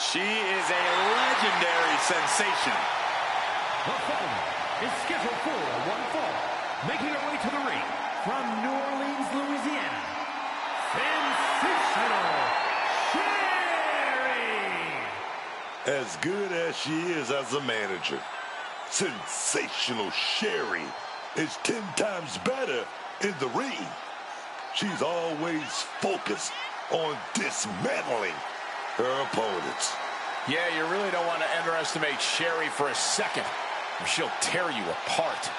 She is a legendary sensation. The following is scheduled for one fall, making her way to the ring from New Orleans, Louisiana, Sensational Sherry! As good as she is as a manager, Sensational Sherry is 10 times better in the ring. She's always focused on dismantling her opponents. Yeah, you really don't want to underestimate Sherry for a second, or she'll tear you apart.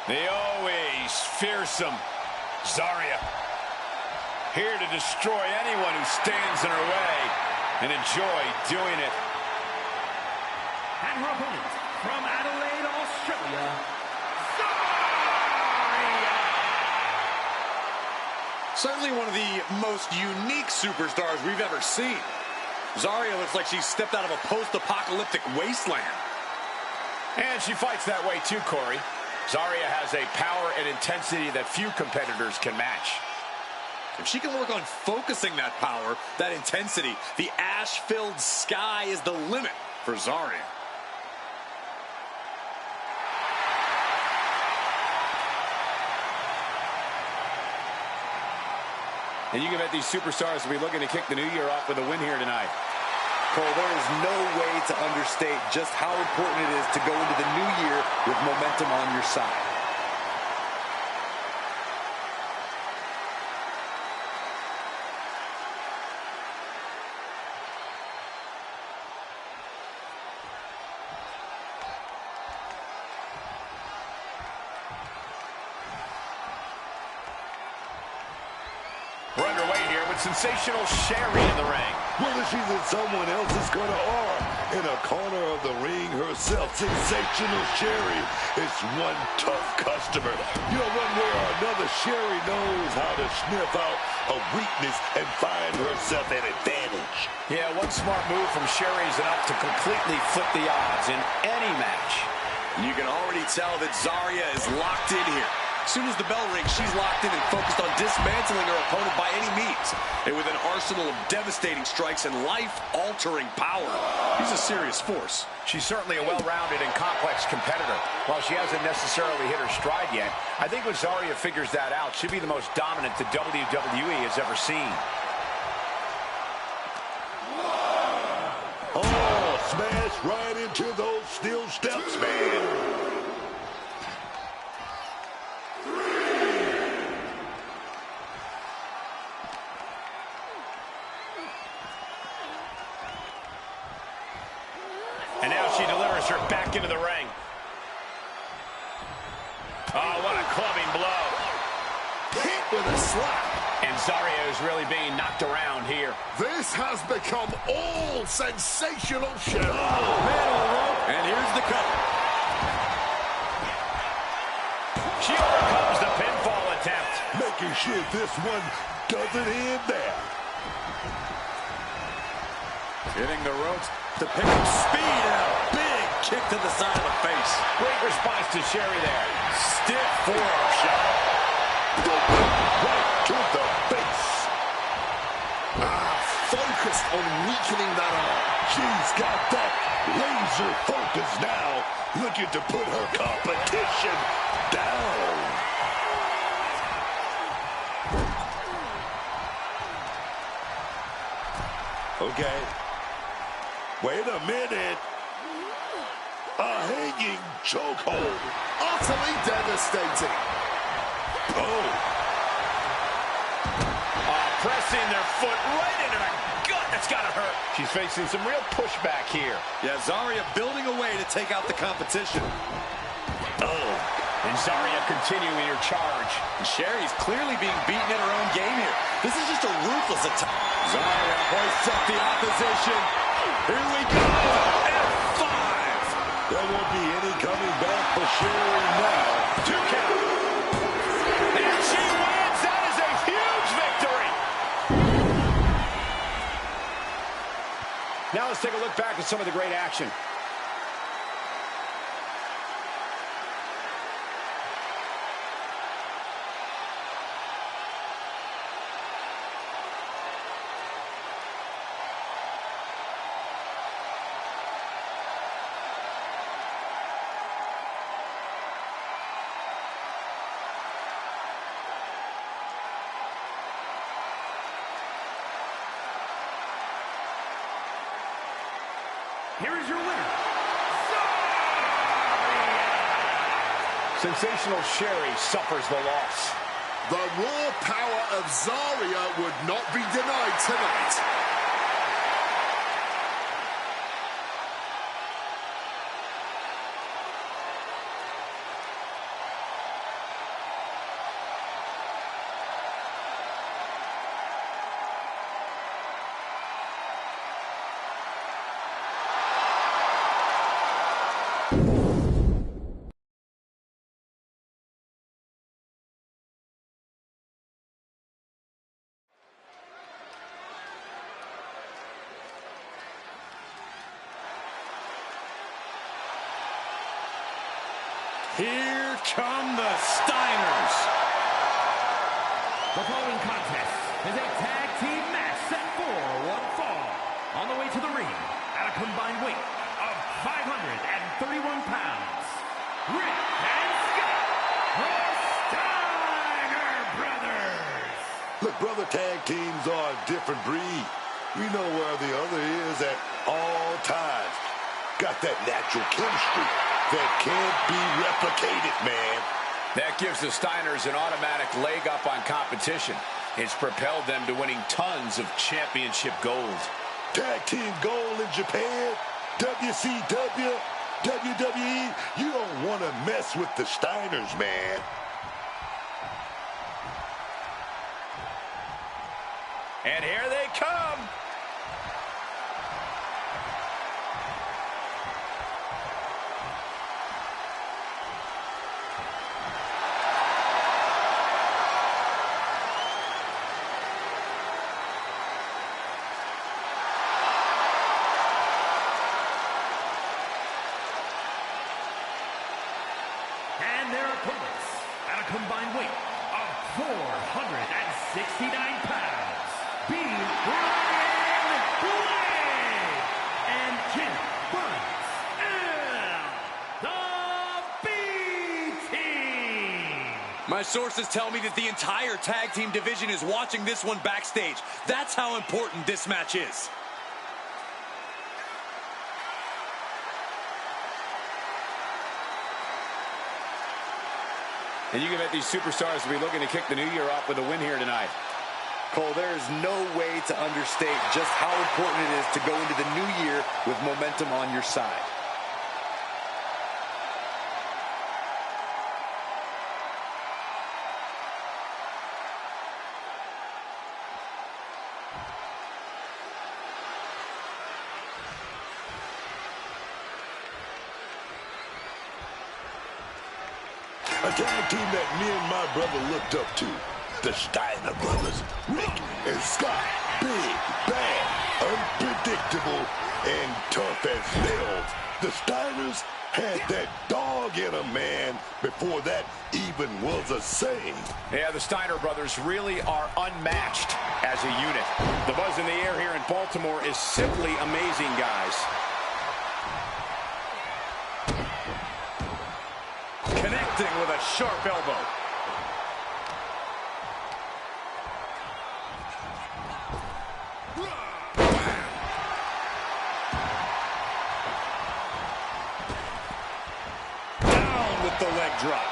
The always fearsome Zarya, here to destroy anyone who stands in her way and enjoy doing it. And her opponent from Adelaide, Australia, Zarya! Certainly one of the most unique superstars we've ever seen. Zarya looks like she stepped out of a post-apocalyptic wasteland. And she fights that way too, Corey. Zarya has a power and intensity that few competitors can match. If she can work on focusing that power, that intensity, the ash-filled sky is the limit for Zarya. And you can bet these superstars will be looking to kick the new year off with a win here tonight. Cole, there is no way to understate just how important it is to go into the new year with momentum on your side. We're underway here with Sensational Sherry in the ring. Whether she's in someone else's corner or in a corner of the ring herself, Sensational Sherry is one tough customer. You know, one way or another, Sherry knows how to sniff out a weakness and find herself an advantage. Yeah, one smart move from Sherry is enough to completely flip the odds in any match. You can already tell that Zarya is locked in here. As soon as the bell rings, she's locked in and focused on dismantling her opponent by any means. And with an arsenal of devastating strikes and life-altering power, she's a serious force. She's certainly a well-rounded and complex competitor. While she hasn't necessarily hit her stride yet, I think when Zarya figures that out, she'll be the most dominant the WWE has ever seen. Oh, smash right into those steel steps, man. And now she delivers her back into the ring. Oh, what a clubbing blow. Hit with a slap. And Zarya is really being knocked around here. This has become all Sensational Sherry. Oh, man on the rope. And here's the cover. She overcomes the pinfall attempt. Making sure this one doesn't end there. Hitting the ropes to pick up speed and a big kick to the side of the face. Great response to Sherry there. Stiff forearm shot. Right to the base. Focused on weakening that arm. She's got that laser focus now, looking to put her competition down. Okay. Wait a minute. A hanging chokehold. Utterly devastating. Oh. Pressing their foot right into the gut That's gotta hurt. She's facing some real pushback here. Yeah, Zarya building a way to take out the competition. Oh. And Zarya continuing her charge. And Sherry's clearly being beaten at her own game here. This is just a ruthless attack. Zarya hoists up the opposition. Here we go. F5. There won't be any coming back for Sherry now. 2 count. And she wins. That is a huge victory. Now let's take a look back at some of the great action. Here is your winner, Sensational Sherry suffers the loss. The raw power of Zarya would not be denied tonight. Here come the Steiners. The following contest is a tag team match set for one fall. On the way to the ring, at a combined weight of 531 pounds, Rick and Scott, the Steiner Brothers. Look, brother, tag teams are a different breed. We know where the other is at all times. Got that natural chemistry that can't be replicated, man. That gives the Steiners an automatic leg up on competition. It's propelled them to winning tons of championship gold. Tag team gold in Japan, WCW, WWE. You don't want to mess with the Steiners, man. And here they come. And their opponents, at a combined weight of 469 pounds, Ryan Blade and Jim Burns, and the B-Team. My sources tell me that the entire tag team division is watching this one backstage. That's how important this match is. And you can bet these superstars will be looking to kick the new year off with a win here tonight. Cole, there is no way to understate just how important it is to go into the new year with momentum on your side. A tag team that me and my brother looked up to. The Steiner brothers. Rick and Scott. Big, bad, unpredictable, and tough as nails. The Steiners had that dog in them, man, before that even was a saying. Yeah, the Steiner brothers really are unmatched as a unit. The buzz in the air here in Baltimore is simply amazing, guys. Connecting with a sharp elbow. Down with the leg drop.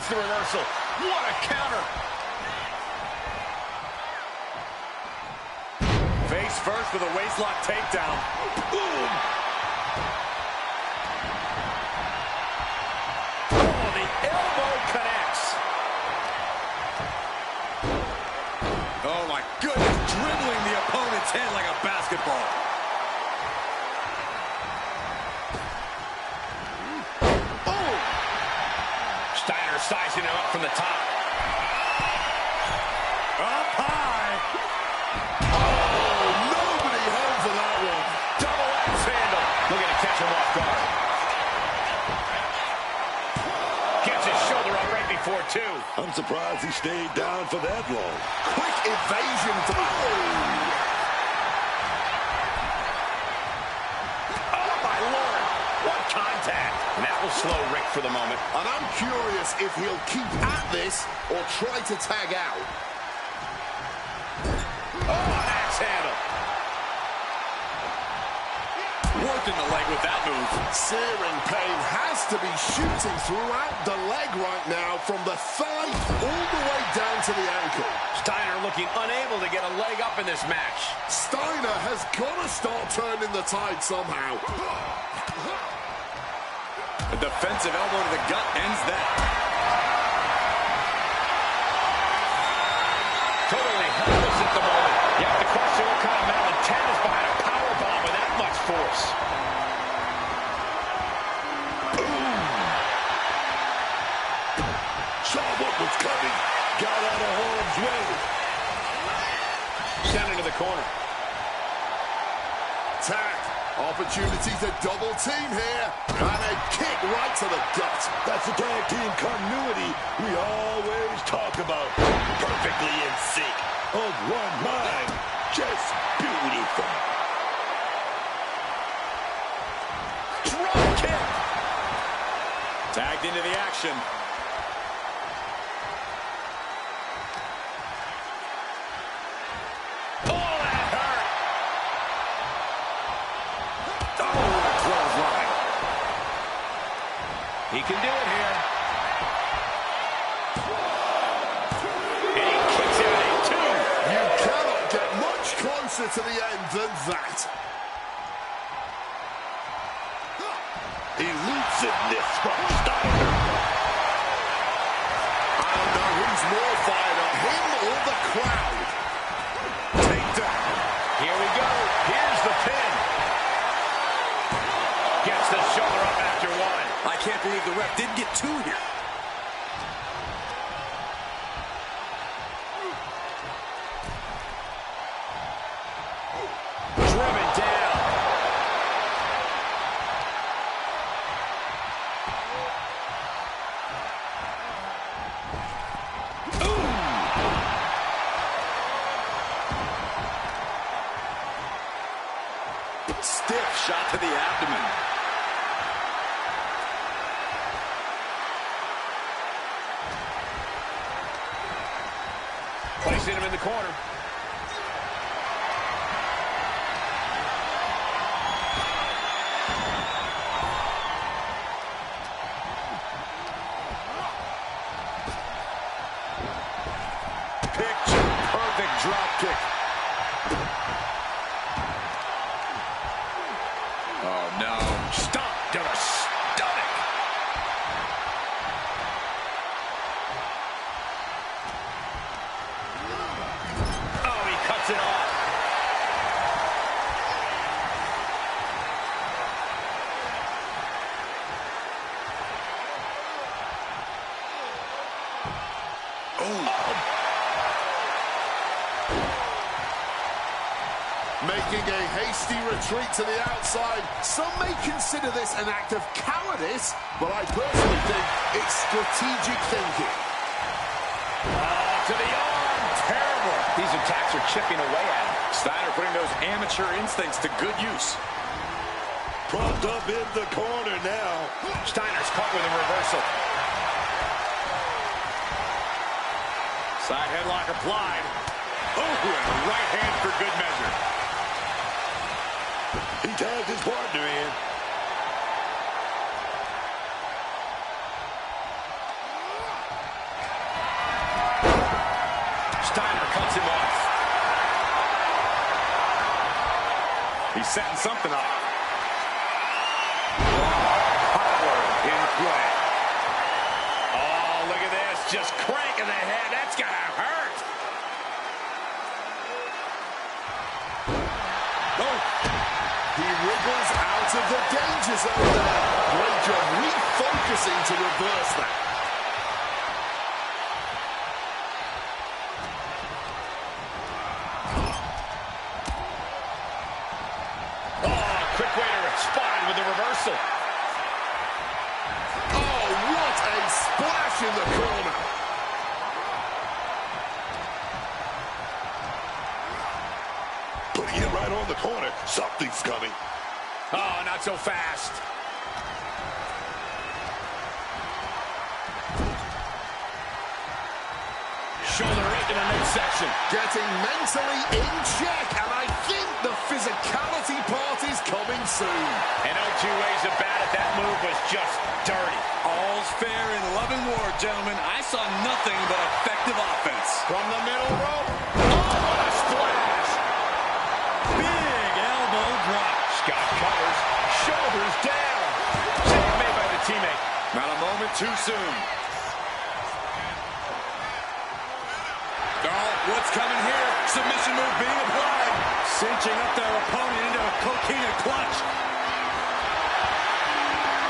gets the reversal. What a counter. Face first with a waistlock takedown. Boom. Oh, the elbow connects. Oh, my goodness. Dribbling the opponent's head like a basketball. Oh. Steiner sizing him up from the top. Up high. Oh, nobody home for that one. Double axe handle. Looking to catch him off guard. Gets his shoulder up right before two. I'm surprised he stayed down for that long. Quick evasion. Oh, my Lord. What contact. And that will slow Rick for the moment. And I'm curious if he'll keep at this or try to tag out. Oh, an axe handle. Working the leg with that move. Searing pain has to be shooting throughout the leg right now, from the thigh all the way down to the ankle. Steiner looking unable to get a leg up in this match. Steiner has got to start turning the tide somehow. A defensive elbow to the gut ends that. Totally helpless at the moment. You have to question what kind of malintent is behind a powerbomb with that much force. Saw what was coming. Got out of harm's way. Sent into the corner. Tag. Opportunity to double team here. And a kick right to the gut. That's the tag team continuity we always talk about. Perfectly in sync. Of one mind. Just beautiful. Drop kick. Tagged into the action. Oh, that hurt. Oh, clothesline. He can do it here. And he kicks out a two. You cannot get much closer to the end than that. Elusiveness from Steiner. I don't know who's more fired up, him or the crowd. Takedown. Here we go. Here's the pin. Gets the shoulder up after one. I can't believe the ref didn't get two here. Driven down. Stiff shot to the abdomen. Placing him in the corner. Picture perfect drop kick. Oh, no. Stomp to the stomach. Oh, he cuts it off. Making a hasty retreat to the outside. Some may consider this an act of cowardice, but I personally think it's strategic thinking. To the arm. Terrible. These attacks are chipping away at him. Steiner putting those amateur instincts to good use. Propped up in the corner now. Steiner's caught with a reversal. Side headlock applied. Oh, and a right hand for good measure. He tagged his partner in. He's setting something up. Power in play. Oh, look at this. Just cranking the head. That's got to hurt. Oh, he wriggles out of the danger zone there. Great job refocusing to reverse that. Quick way to respond with the reversal. Oh, what a splash in the corner. Putting it right on the corner. Something's coming. Oh, not so fast. Shoulder right to the midsection. Getting mentally in check, and I think the physicality part is coming soon. And no two ways about it, that move was just dirty. All's fair in love and war, gentlemen. I saw nothing but effective offense. From the middle rope. Oh, what a splash. Big elbow drop. Scott covers. Shoulders down. Save made by the teammate. Not a moment too soon. Oh, what's coming here? Submission move being applied. Cinching up their opponent into a coquina clutch.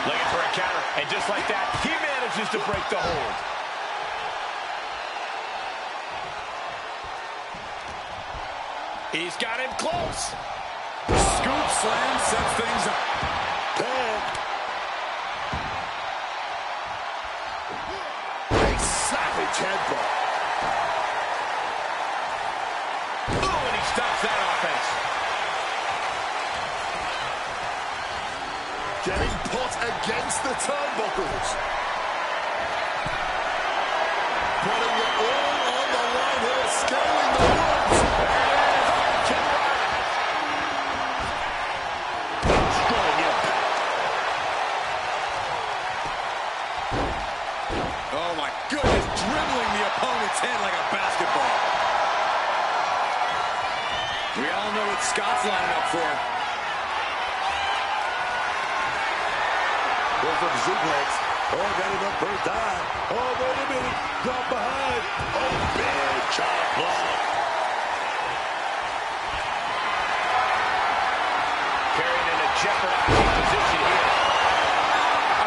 Looking for a counter. And just like that, he manages to break the hold. He's got him close. Scoop slam sets things up. A savage headbutt. Oh, and he stops that offense. Getting put against the turnbuckles. Putting it all on the line here, scaling the ropes. Strong impact. Oh my goodness, dribbling the opponent's head like a basketball. We all know what Scott's lining up for. Goes for the suplex. Oh, got it up per time. Oh, wait a minute. Drop behind. Oh, big chop block. Carried in a jeopardizing position here.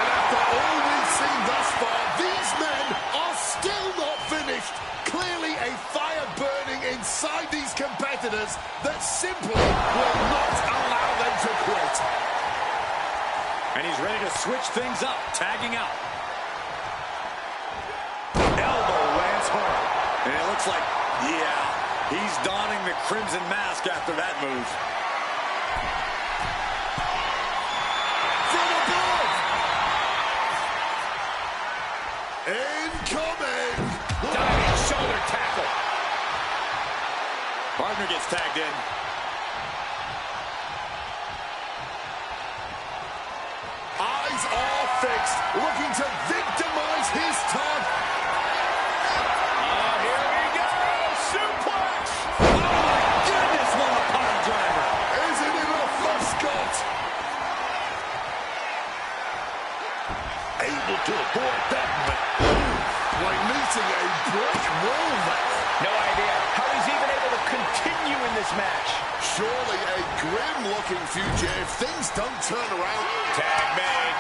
And after all we've seen thus far, these men are still not finished. Clearly a fire burning inside these competitors that simply will not allow them to quit. And he's ready to switch things up, tagging out. Elbow lands hard. And it looks like, yeah, he's donning the crimson mask after that move. From above! Incoming! Diving shoulder tackle. Partner gets tagged in. Eyes are fixed, looking to victimize his target. Oh, here we go. Suplex. Oh my goodness, what a power driver. Isn't it a fuss, Scott? Able to avoid that one. Like meeting a brick wall there. No idea how he's even able to continue in this match. Surely a grim-looking future if things don't turn around. Tag made.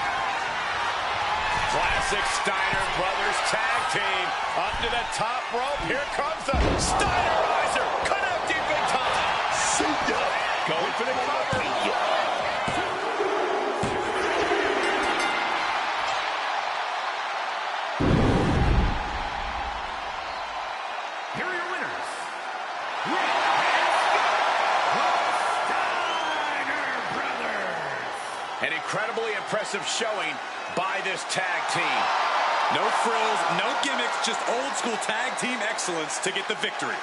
Classic Steiner Brothers tag team. Up to the top rope. Here comes the Steinerizer. Connecting big time. See ya. Going for the cover. Here are your winners. Rick and Steiner Brothers. An incredibly impressive showing by this tag team. No frills, no gimmicks, just old school tag team excellence to get the victory.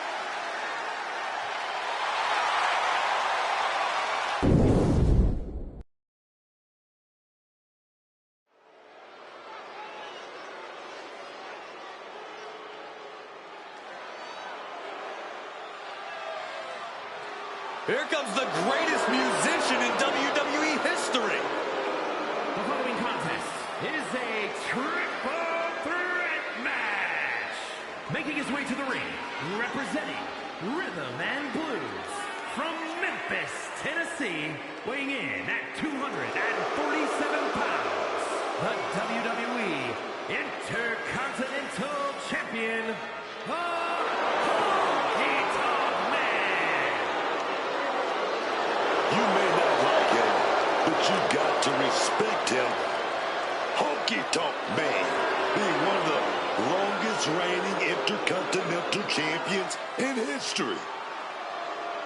Here comes the greatest musician in WWE history. The following contest is a triple threat match. Making his way to the ring, representing Rhythm and Blues from Memphis, Tennessee, weighing in at 247 pounds, the WWE Intercontinental Champion, You may not like him, but you got to respect him. Honky Tonk Man, being one of the longest reigning Intercontinental Champions in history.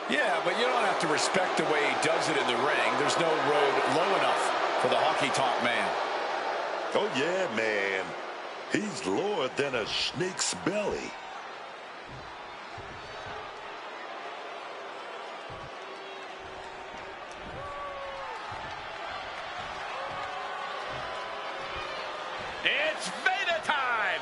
Yeah, but you don't have to respect the way he does it in the ring. There's no road low enough for the Honky Tonk Man. Oh, yeah, man. He's lower than a snake's belly. It's Vader time!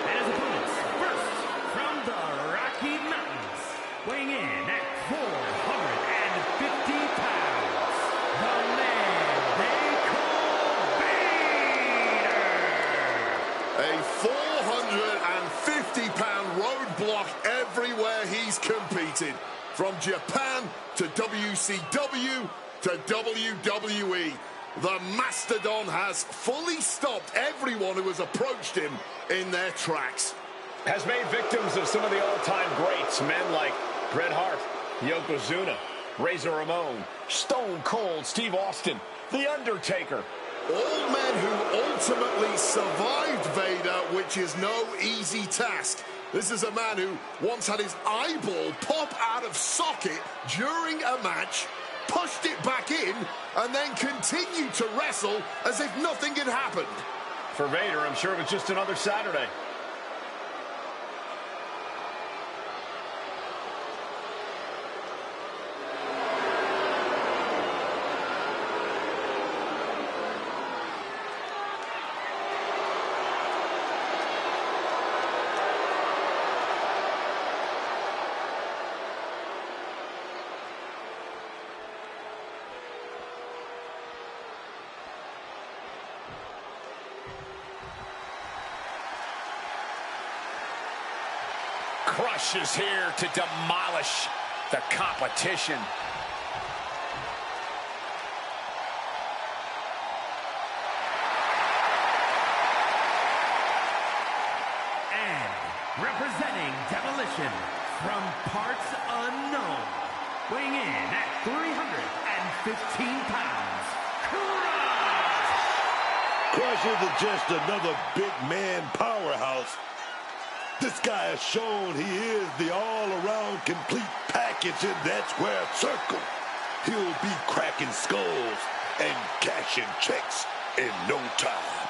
And his opponents, first from the Rocky Mountains, weighing in at 450 pounds, the man they call Vader! A 450-pound roadblock everywhere he's competed. From Japan to WCW to WWE. The Mastodon has fully stopped everyone who has approached him in their tracks. Has made victims of some of the all-time greats, men like Bret Hart, Yokozuna, Razor Ramon, Stone Cold Steve Austin, The Undertaker. All men who ultimately survived Vader, which is no easy task. This is a man who once had his eyeball pop out of socket during a match, pushed it back in, and then continued to wrestle as if nothing had happened. For Vader, I'm sure it was just another Saturday. Crush is here to demolish the competition. And representing Demolition from parts unknown, weighing in at 315 pounds, Crush isn't just another big man powerhouse. This guy has shown he is the all-around complete package in that square circle. He'll be cracking skulls and cashing checks in no time.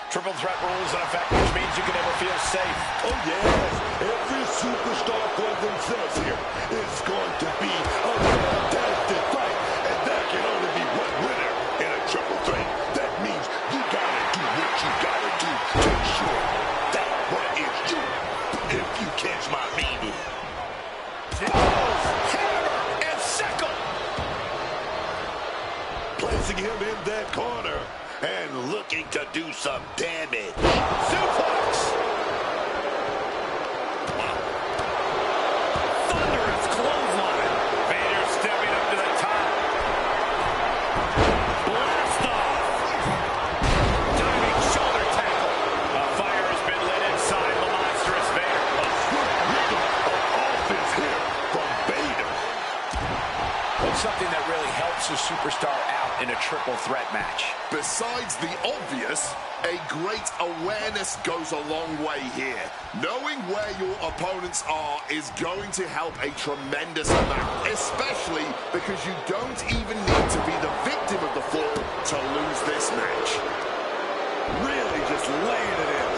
Triple threat rules in effect, which means you can never feel safe. Oh, yes. Every superstar for themselves here is going to be a fantastic fight. And there can only be one winner in a triple threat. That means you got to do what you got to do to ensure that one is you. If you catch my meaning. Hammer and sickle. Placing him in that corner and looking to do some damage. Suplex. Thunderous clothesline. Vader stepping up to the top. Blast off. Diving shoulder tackle. A fire has been lit inside the monstrous Vader. A swift rhythm of offense here from Vader. What's something that really helps a superstar out in a triple threat match. Besides the obvious, a great awareness goes a long way here. Knowing where your opponents are is going to help a tremendous amount, especially because you don't even need to be the victim of the fall to lose this match. Really just laying it in.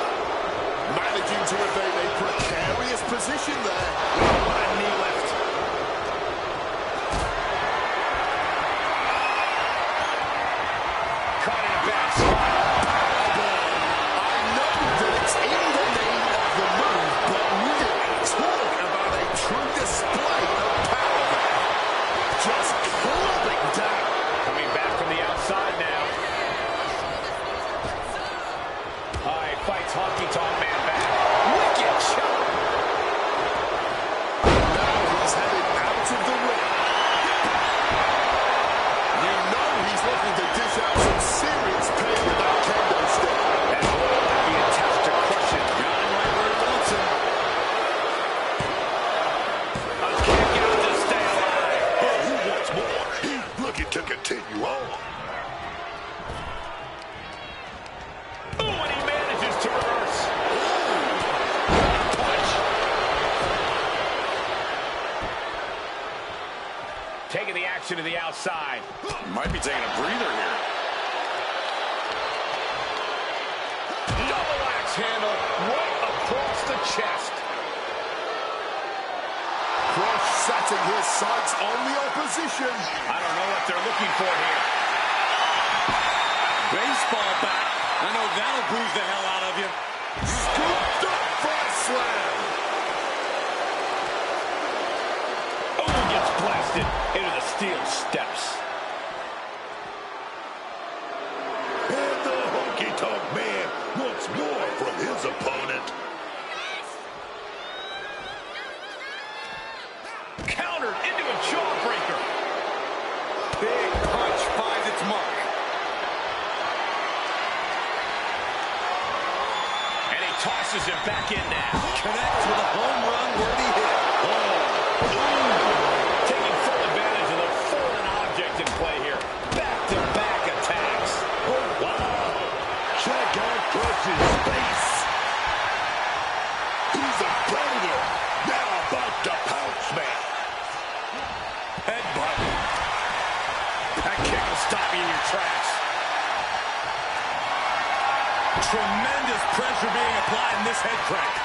Managing to evade a precarious position there. What a knee lift. Caught in a bad spot. I know that it's in the name of the move, but really, talk about a true display of power there. Just clubbing down. Coming back from the outside now. Fights Honky Tonk Man back. Wicked shot. Now he's headed out of the ring. You know he's looking to dish out some serious pain with that kendo stick. And will that be a test to crush it? Got him right where he wants him. A kick out to stay alive. Oh, he wants more. He's looking to continue on. Oh, and he manages to reverse. Punch. Taking the action to the outside. Might be taking a breather here. Double axe handle right across the chest. Crush setting his sights on the opposition. I don't know what they're looking for here. Baseball bat. I know that'll bruise the hell out of you. Scooped up for a slam. Oh, gets blasted into the steel steps. And the Honky Tonk Man wants more from his opponent. Countered into a jawbreaker. Big punch finds its mark. And he tosses it back in now. Connects with a home run worthy hit. Taking full advantage of the foreign object in play here. Back-to-back attacks. Oh, wow. Check out Crush's face. He's a predator. Now about to pounce man. Headbutt. That kick will stop you in your tracks. Tremendous pressure being applied in this head crank.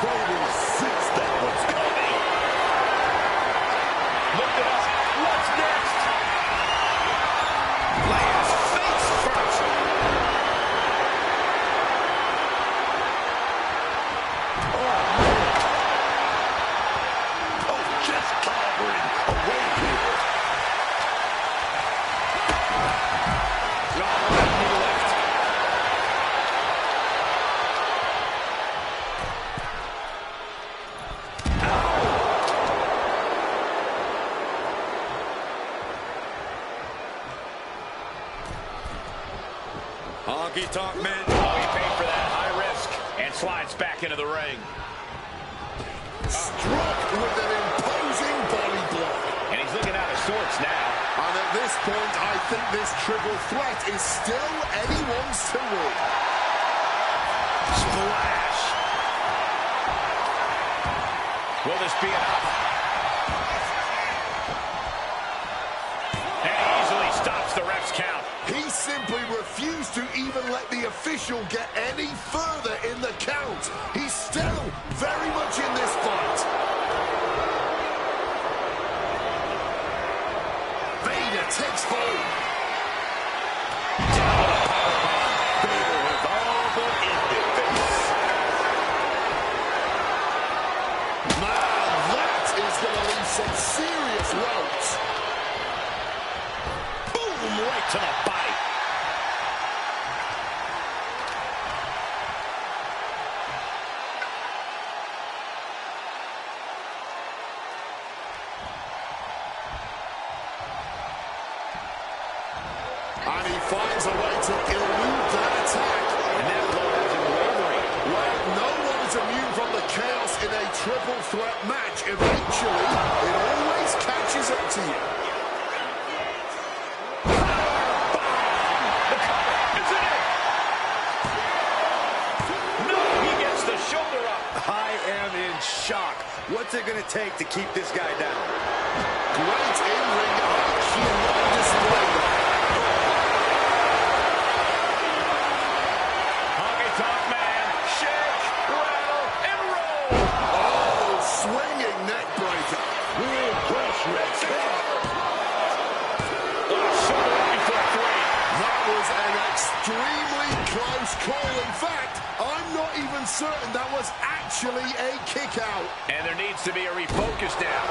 Baby, since that was coming. Look at us. What's next? Lands face first. Oh, just clambering away here. Honky Tonk Man. Oh, he paid for that high risk and slides back into the ring. Struck with an imposing body block. And he's looking out of sorts now. And at this point, I think this triple threat is still anyone's to win. Splash. Will this be enough? And he easily stops the ref's count. He simply refused to even let the official get any further in the count. He's still very much in this fight. Vader takes hold. Down with a powerbomb. Vader has all but ended this. Man, that is going to leave some serious welts. Boom, right to the body. And he finds a way to elude that attack. And that blow has him wavering. Well, no one is immune from the chaos in a triple threat match, eventually it always catches up to you. I am in shock. What's it going to take to keep this guy down? Great in-ring IQ on display there. Honky Tonk Man, shake, rattle, and roll. Oh, swinging neck breaker. Real crush, Rex. Shoulder up before three. That was an extremely close call. In fact, I'm not even certain that was actually a kick out. And there needs to be a refocus now.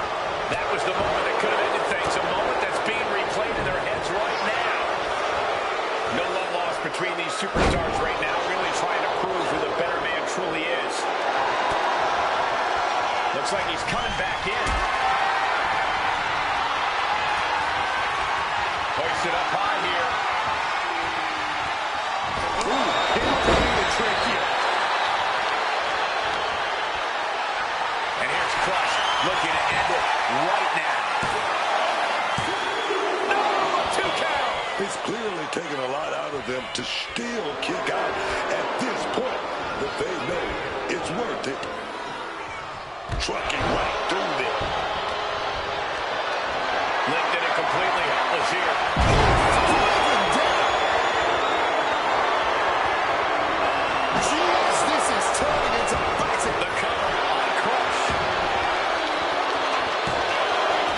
That was the moment that could have ended things. A moment that's being replayed in their heads right now. No love lost between these superstars right now. Really trying to prove who the better man truly is. Looks like he's coming back in. Hoisted up high here. And here's Crush looking to end it right now. No, 2 count. It's clearly taken a lot out of them to still kick out at this point, but they know it's worth it. Trucking right through them. Lifted and completely helpless here. Jeez, this is turning into battle. The cover on Crush.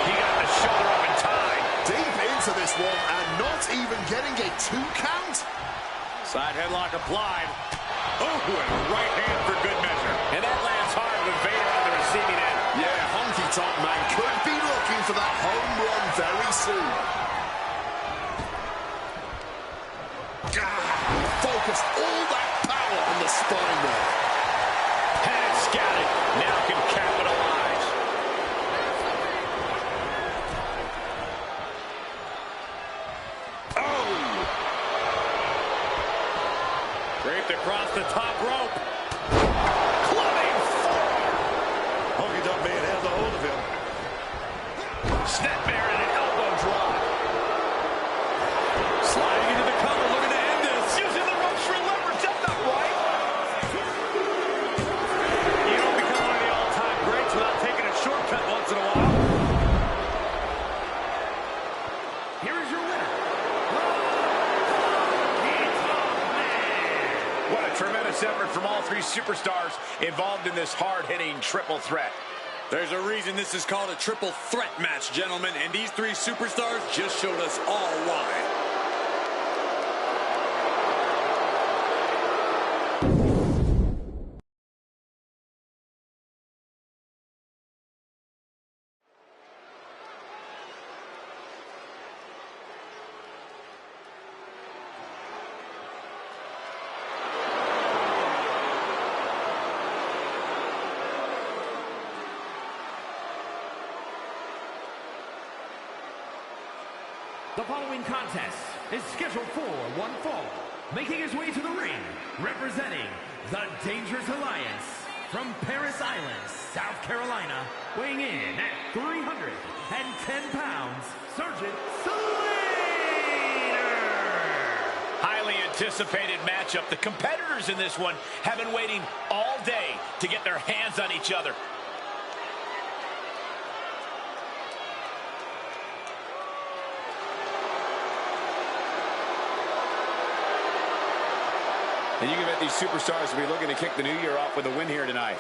He got the shoulder up in time. Deep into this one and not even getting a 2 count. Side headlock applied. Oh, and a right hand for good measure. And that lands hard with Vader on the receiving end. Yeah, Honky Tonk Man could be looking for that home run very soon. Focused all that power on the spine there. Panic scattered. Now can capitalize. Oh! Draped across the top rope. Clubbing forward. Honky Tonk Man has a hold of him. Snap bear and an elbow drop. Sliding into the cover, looking to end this. Using the ropes for leverage. That's not right. You don't become one of the all-time greats without taking a shortcut once in a while. Here is your winner, Honky Tonk Man. What a tremendous effort from all three superstars involved in this hard-hitting triple threat. There's a reason this is called a triple threat match, gentlemen, and these three superstars just showed us all why. The following contest is scheduled for one fall. Making his way to the ring, representing the Dangerous Alliance from Paris Island, South Carolina, weighing in at 310 pounds, Sergeant Slater! Highly anticipated matchup. The competitors in this one have been waiting all day to get their hands on each other. And you can bet these superstars will be looking to kick the new year off with a win here tonight.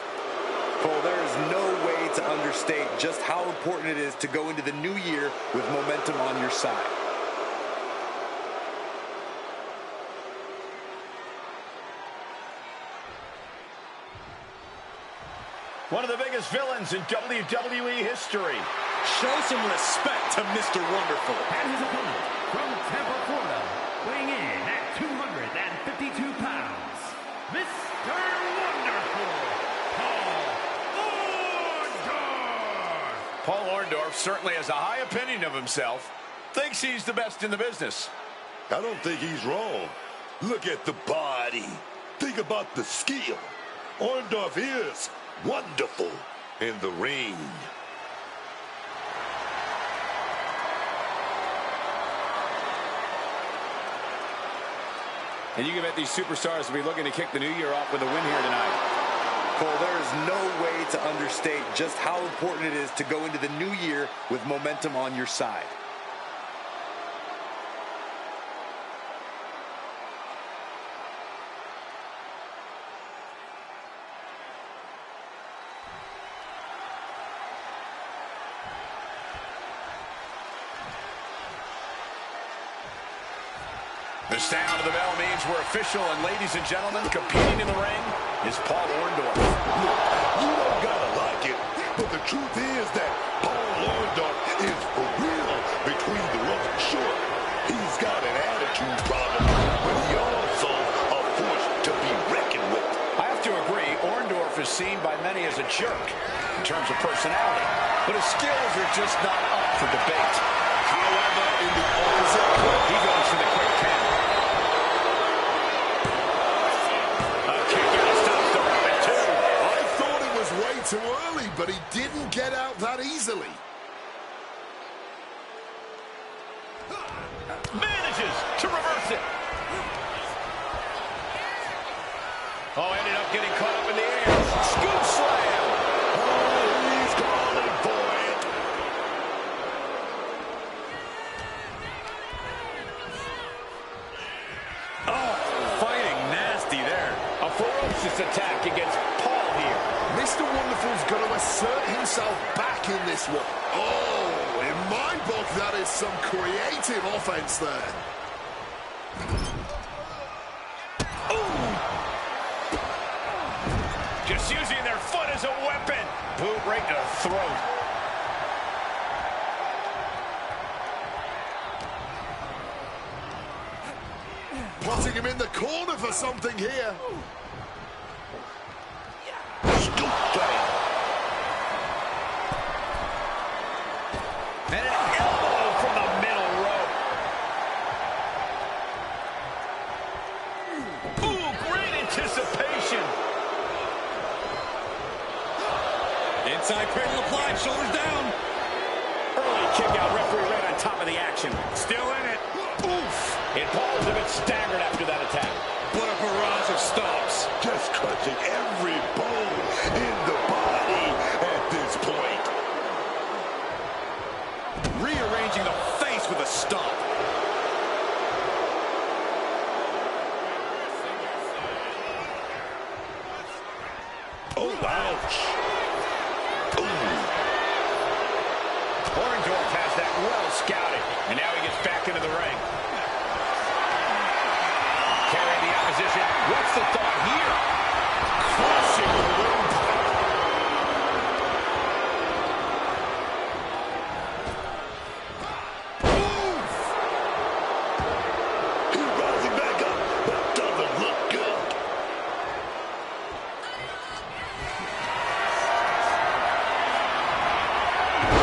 Cole, there is no way to understate just how important it is to go into the new year with momentum on your side. One of the biggest villains in WWE history. Show some respect to Mr. Wonderful. And his opponent from Tampa, Florida, weighing in at 252 pounds, Mr. Wonderful, Paul Orndorff. Paul Orndorff certainly has a high opinion of himself. Thinks he's the best in the business. I don't think he's wrong. Look at the body. Think about the skill. Orndorff is wonderful in the ring. And you can bet these superstars will be looking to kick the new year off with a win here tonight. Cole, there is no way to understate just how important it is to go into the new year with momentum on your side. The sound of the bell means we're official, and ladies and gentlemen, competing in the ring is Paul Orndorff. You don't gotta like it, but the truth is that Paul Orndorff is for real between the ropes. Sure, he's got an attitude problem, but he also a force to be reckoned with. I have to agree, Orndorff is seen by many as a jerk in terms of personality, but his skills are just not up for debate. However, in the opposite court, He goes for the quick pin. A kick out stops the run at 2. I thought it was way too early, but he didn't get out that easily. Manages to reverse it. Oh, ended up getting caught up in the air. Scoop slam. oh, he's calling for it. Oh, fighting nasty there. A ferocious attack against Paul here. Mr. Wonderful's going to assert himself back in this one. Oh, in my book, that is some creative offense there. Just using their foot as a weapon. Boot right to the throat. Putting him in the corner for something here. Scoop down. And an elbow from the middle rope. Ooh, great anticipation. Inside cradle applied, shoulders down. Early kick out, referee right on top of the action. Still in it. Oof. And Paul is a bit staggered after that attack. What a barrage of stomps. Just crushing every bone in the body at this point. Rearranging the face with a stomp. Oh, ouch. Orndorff has that well scouted, and now he gets back into the ring. Carrying the opposition. What's the thought here? Crushing the ring pipe. He's rising back up. That doesn't look good.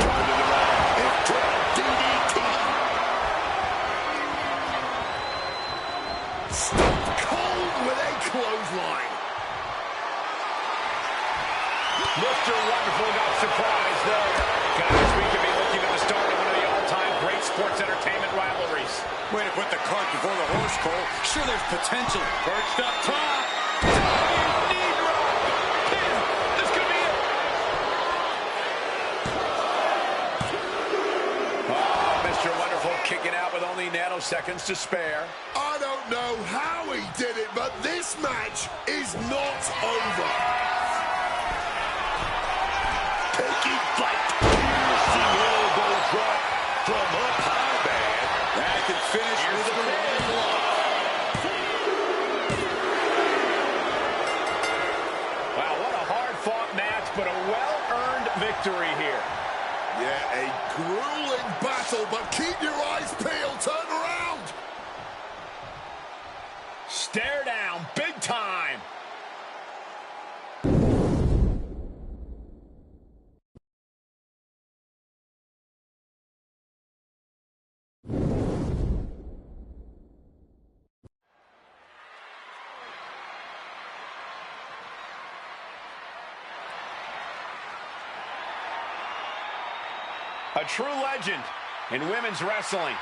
Turning around into a DDT. Stop cold with a clothesline. Mr. Wonderful got surprised there. Guys, we could be looking at the start of one of the all-time great sports entertainment rivalries. Way to put the cart before the horse, Cole. Sure, there's potential. Perched up top. Diving knee drop. Pin. This could be it. Oh, Mr. Wonderful kicking out with only nanoseconds to spare. I don't know how he did it, but this match is not over. Taking flight. Piercing elbow drop from up high, man. That can finish with a red block. Wow, what a hard-fought match, but a well-earned victory here. Yeah, a grueling battle, but keep your eyes peeled. Turn around. Stare down, big time. A true legend in women's wrestling.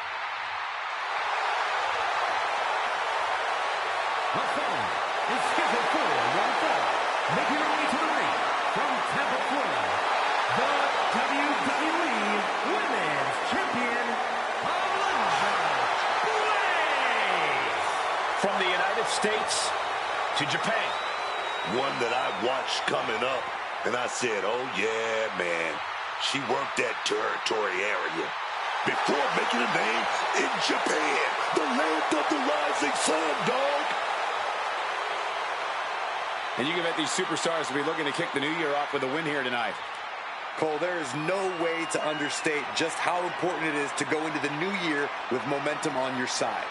The following is scheduled for one fall, making her way to the ring from Tampa, Florida, the WWE Women's Champion, Alexa Bliss. From the United States to Japan. One that I watched coming up, and I said, oh yeah, man. She worked that territory area before making a name in Japan, the land of the rising sun, dog. And you can bet these superstars will be looking to kick the new year off with a win here tonight. Cole, there is no way to understate just how important it is to go into the new year with momentum on your side.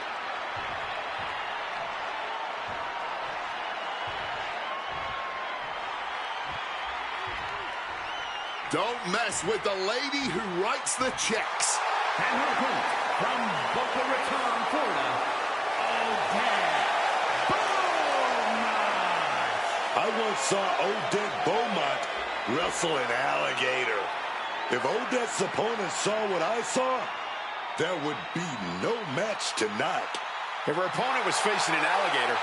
Don't mess with the lady who writes the checks. And her opponent from Boca Raton, Florida, Odette Beaumont. I once saw Odette Beaumont wrestle an alligator. If Odette's opponent saw what I saw, there would be no match tonight. If her opponent was facing an alligator,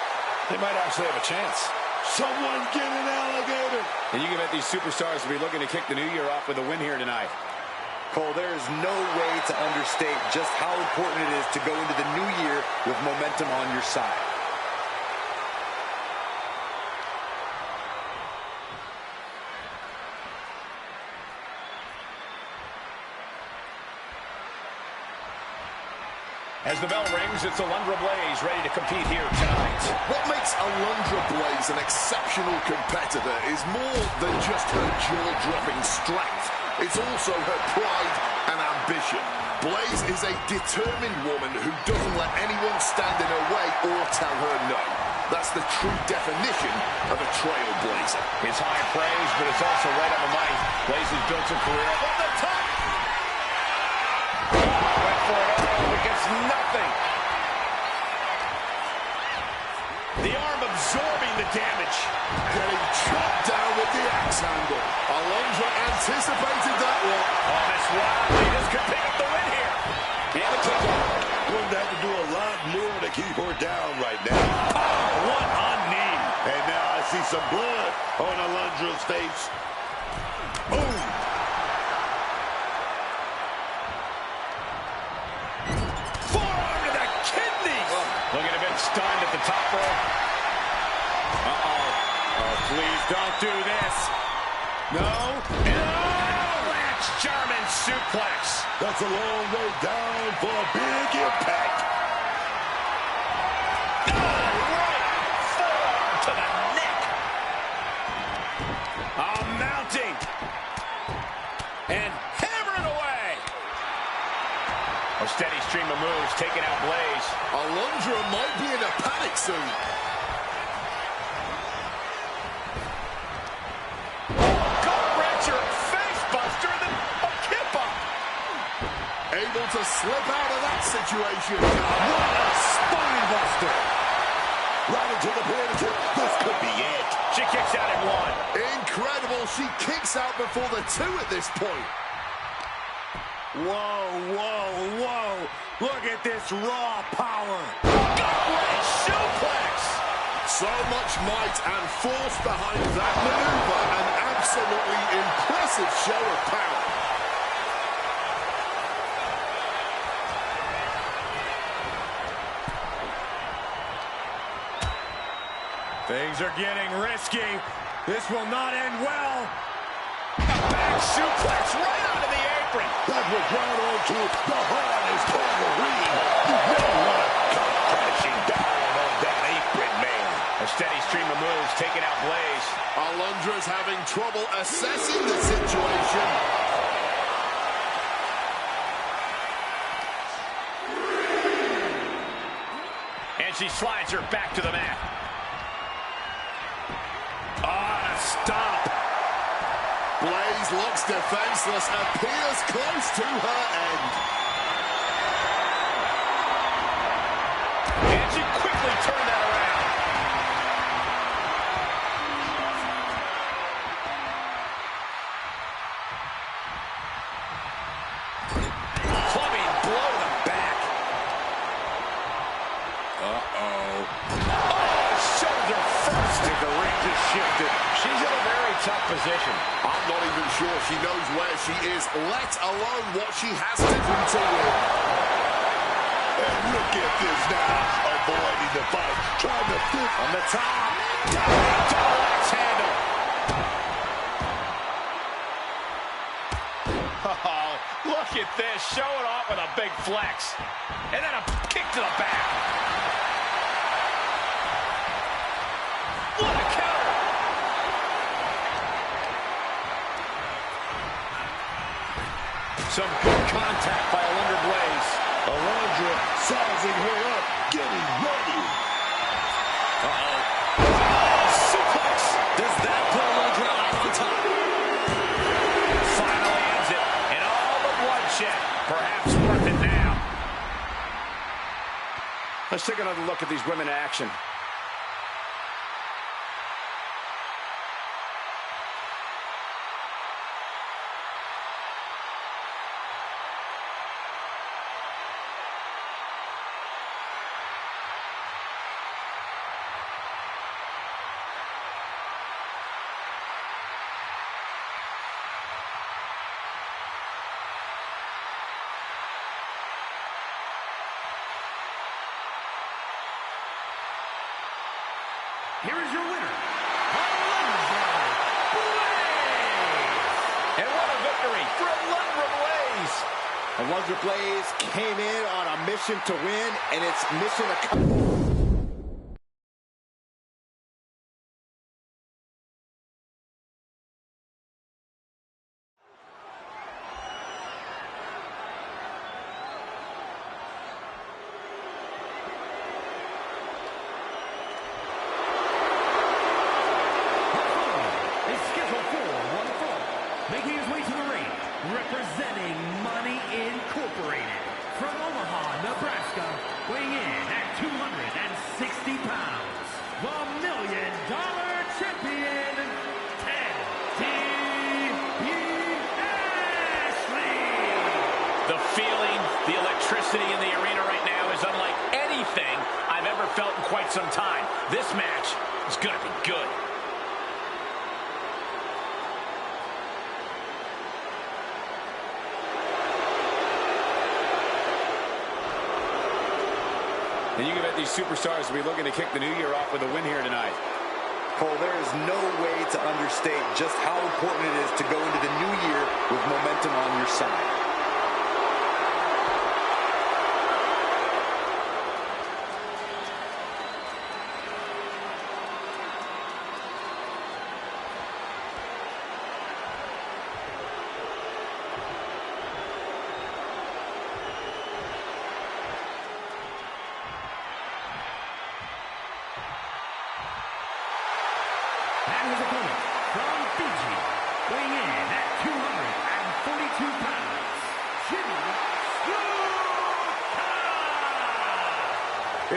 they might actually have a chance. Someone get an alligator! And you can bet these superstars will be looking to kick the new year off with a win here tonight. Cole, there is no way to understate just how important it is to go into the new year with momentum on your side. As the bell rings, it's Alundra Blaze ready to compete here tonight. What makes Alundra Blaze an exceptional competitor is more than just her jaw-dropping strength. It's also her pride and ambition. Blaze is a determined woman who doesn't let anyone stand in her way or tell her no. That's the true definition of a trailblazer. It's high praise, but it's also right on the money. Blaze has built her career up on the top. Went for it all, but gets nothing. The arm absorbing the damage. Getting chopped down with the axe handle. Alundra anticipated that one. Oh, this wild leaders could pick up the win here. And the kickoff. Going to have to do a lot more to keep her down right now. Oh, what a knee. And now I see some blood on Alundra's face. Boom! Forearm to the kidneys. Looking a bit stunned at the top rope. Uh-oh. Oh, please don't do this. No. Lance German suplex. That's a long way down for a big impact. Right forearm to the neck. Mounting. And hammering away. A steady stream of moves taking out Blaze. Alundra might be in a panic soon. Gut-wrencher, face buster, then a kip-up. Able to slip out of that situation. What a spine buster. Right into the pin. This could be it. She kicks out at one. Incredible. She kicks out before the two at this point. Whoa, whoa, whoa. Look at this raw power. Gut-wrench suplex. So much might and force behind that maneuver. An absolutely impressive show of power. Things are getting risky. This will not end well. A back suplex right onto the apron. That was right onto the hardest part of the ring. You never want to come crashing down on that apron, man. A steady stream of moves taking out Blaze. Alundra's having trouble assessing the situation. And she slides her back to the mat. Stop. Blaze looks defenseless, appears close to her end. And she quickly turned that around. shifted. She's in a very tough position. I'm not even sure she knows where she is, let alone what she has to do to win. And look at this now, avoiding the fight, trying to fit On the top. Double axe handle. Oh, look at this. Showing off with a big flex. And then a kick to the back. What a counter. Some good contact by Alundra Blaze. Alundra sizing her up, getting ready. Uh-oh. Suplex. Does that put Alundra out on top? Finally ends it. And all the bloodshed. Perhaps worth it now. Let's take another look at these women in action. Here is your winner, Alundra Blaze. And what a victory for Alundra Blaze. Alundra Blaze came in on a mission to win, and it's mission accomplished. Making his way to the ring, representing Money Incorporated, from Omaha, Nebraska, weighing in at 260 pounds, the $1 Million Champion, Ted DiBiase. The feeling, the electricity in the arena right now is unlike anything I've ever felt in quite some time. This match is going to be good. And you can bet these superstars will be looking to kick the new year off with a win here tonight. Cole, there is no way to understate just how important it is to go into the new year with momentum on your side. And his opponent, from Fiji, weighing in at 242 pounds, Jimmy Snuka.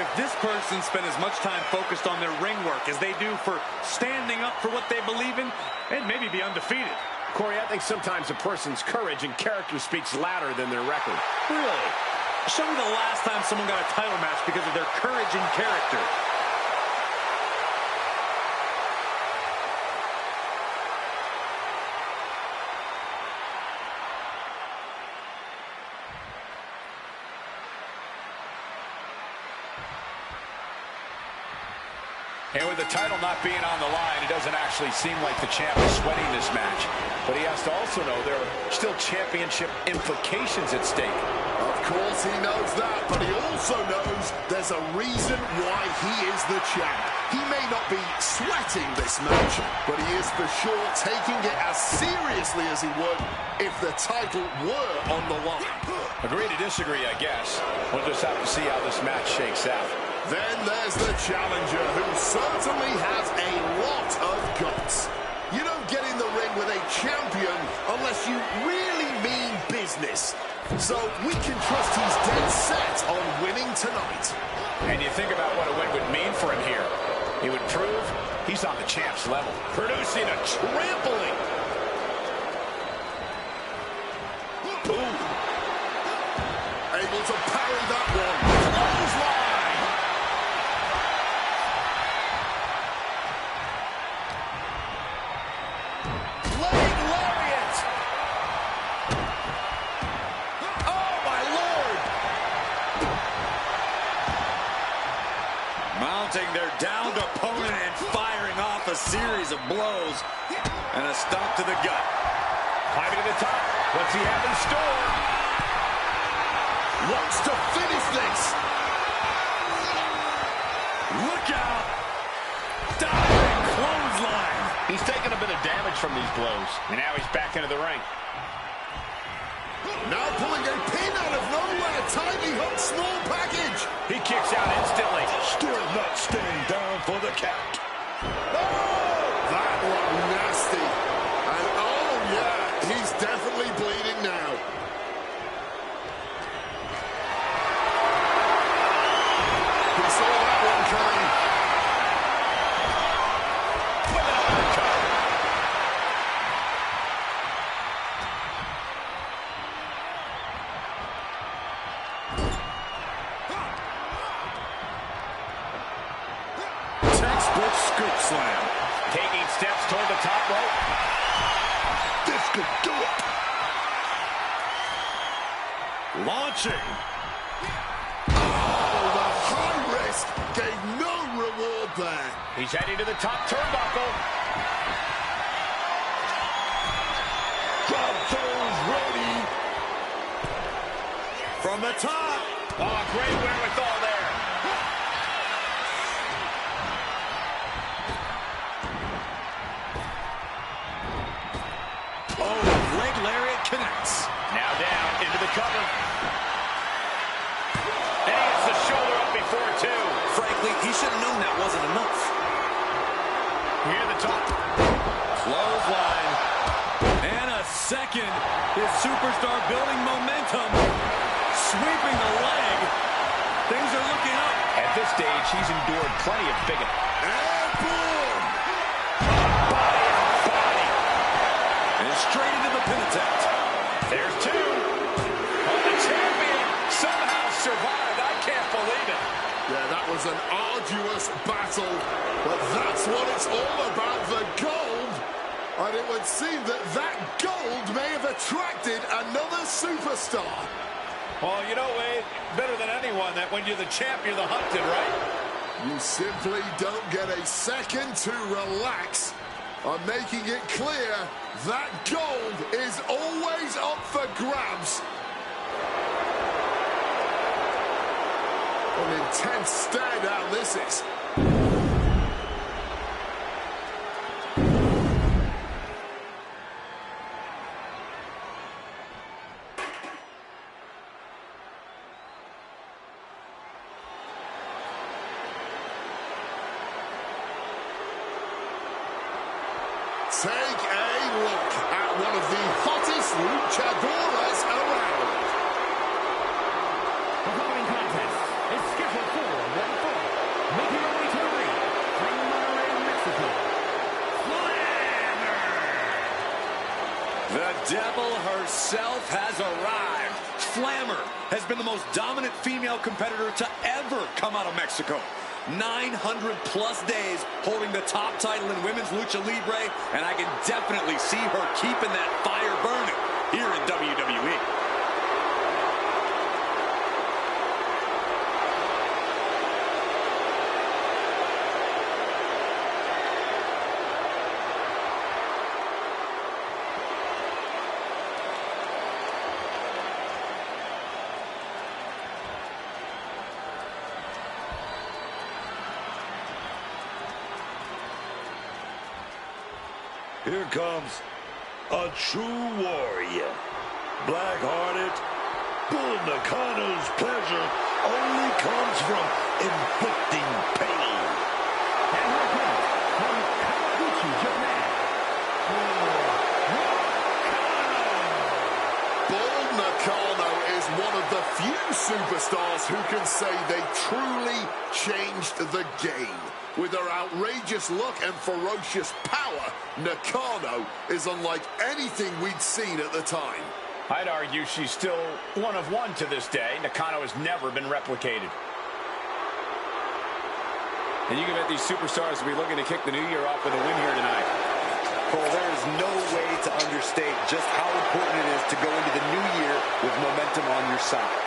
If this person spent as much time focused on their ring work as they do for standing up for what they believe in, and maybe be undefeated. Corey, I think sometimes a person's courage and character speaks louder than their record. Really? Show me the last time someone got a title match because of their courage and character. And with the title not being on the line, it doesn't actually seem like the champ is sweating this match. But he has to also know there are still championship implications at stake. Of course he knows that, but he also knows there's a reason why he is the champ. He may not be sweating this match, but he is for sure taking it as seriously as he would if the title were on the line. Agree to disagree, I guess. We'll just have to see how this match shakes out. Then there's the challenger, who certainly has a lot of guts. You don't get in the ring with a champion unless you really mean business. So we can trust he's dead set on winning tonight. And you think about what a win would mean for him here. He would prove he's on the champ's level, producing a trampling. Boom. Able to parry that one. Clothesline. mounting their downed opponent and firing off a series of blows. And a stomp to the gut. Climbing to the top. What's he have in store? Wants to finish this. Look out. Diving clothesline. He's taking a bit of damage from these blows. And now he's back into the ring. Now pulling a pin out of nowhere. Tiny hook, small package. He kicks out instantly. Still not staying down for the count. Oh, that looked nasty. And oh yeah, he's definitely bleeding now. He saw that one coming. Textbook scoop slam. Taking steps toward the top rope. This could do it. Launching. Oh, the high risk gave no reward there. He's heading to the top turnbuckle. Drop those ready. From the top. Oh, great wherewithal there. Oh, leg lariat connects. Now down into the cover. And he hits the shoulder up before two. Frankly, he should have known that wasn't enough. Here at the top. Clothesline. And a second. His superstar building momentum. Sweeping the leg. Things are looking up. At this stage, he's endured plenty of big... Airborne. Body on body. And straight into the pin attempt. There's two. Oh, the champion somehow survived. I can't believe it. Yeah, that was an arduous battle, but that's what it's all about, the gold. And it would seem that that gold may have attracted another superstar. Well, you know, Wade, better than anyone, that when you're the champ, you're the hunted, right? You simply don't get a second to relax. I'm making it clear that gold is always up for grabs. An intense stare down this is. Take a look at one of the hottest luchadoras around. The following contest is scheduled for one fall. Making her way to the ring from Monterrey, Mexico, Flammer. The devil herself has arrived. Flammer has been the most dominant female competitor to ever come out of Mexico. 900-plus days holding the top title in women's lucha libre, and I can definitely see her keeping that fire burning here in WWE. Here comes a true warrior. Black-hearted, Bull Nakano's pleasure only comes from inflicting pain. And here comes from Kawaguchi, Japan, Bull Nakano is one of the few superstars who can say they truly changed the game. With her outrageous look and ferocious power, Nakano is unlike anything we'd seen at the time. I'd argue she's still one of one to this day. Nakano has never been replicated. And you can bet these superstars will be looking to kick the new year off with a win here tonight. Cole, there is no way to understate just how important it is to go into the new year with momentum on your side.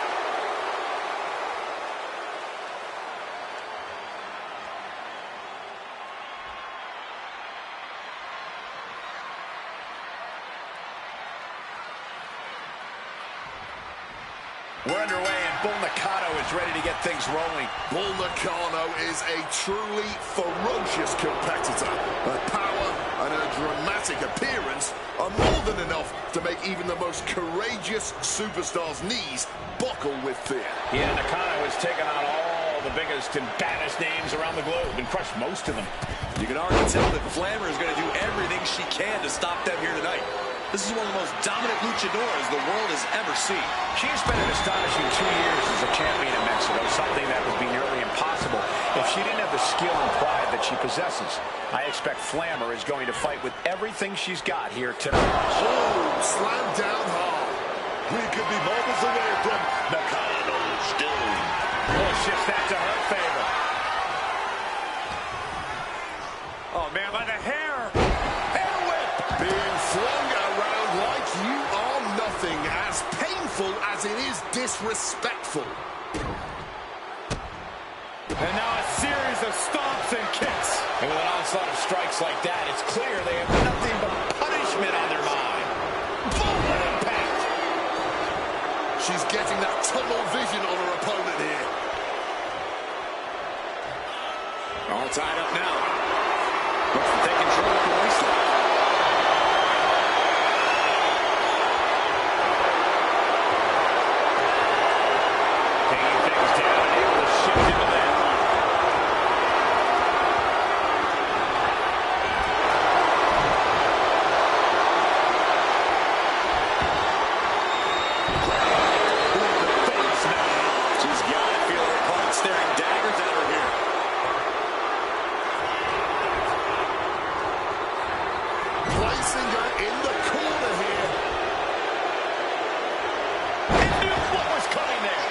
We're underway, and Bull Nakano is ready to get things rolling. Bull Nakano is a truly ferocious competitor. Her power and her dramatic appearance are more than enough to make even the most courageous superstar's knees buckle with fear. Yeah, Nakano has taken on all the biggest and baddest names around the globe and crushed most of them. You can already tell that Flammer is going to do everything she can to stop them here tonight. This is one of the most dominant luchadores the world has ever seen. She has spent an astonishing 2 years as a champion in Mexico, something that would be nearly impossible if she didn't have the skill and pride that she possesses. I expect Flammer is going to fight with everything she's got here tonight. Oh, slammed down hard. We could be moments away from Nakano's doom. Bull shifts that to her favor. Oh, man, by the hair. Hair whip. Being flung around like you are nothing, as painful as it is disrespectful. And now a series of stomps and kicks. And with an onslaught of strikes like that, it's clear they have nothing but punishment on their mind. Boom, and impact. She's getting that tunnel vision on her opponent here. All tied up now. Looks to take control of the waistline. Taking things down, able to shift into that. She's got to feel her opponent staring daggers at her here. Placing her in the corner here. He knew what was coming there.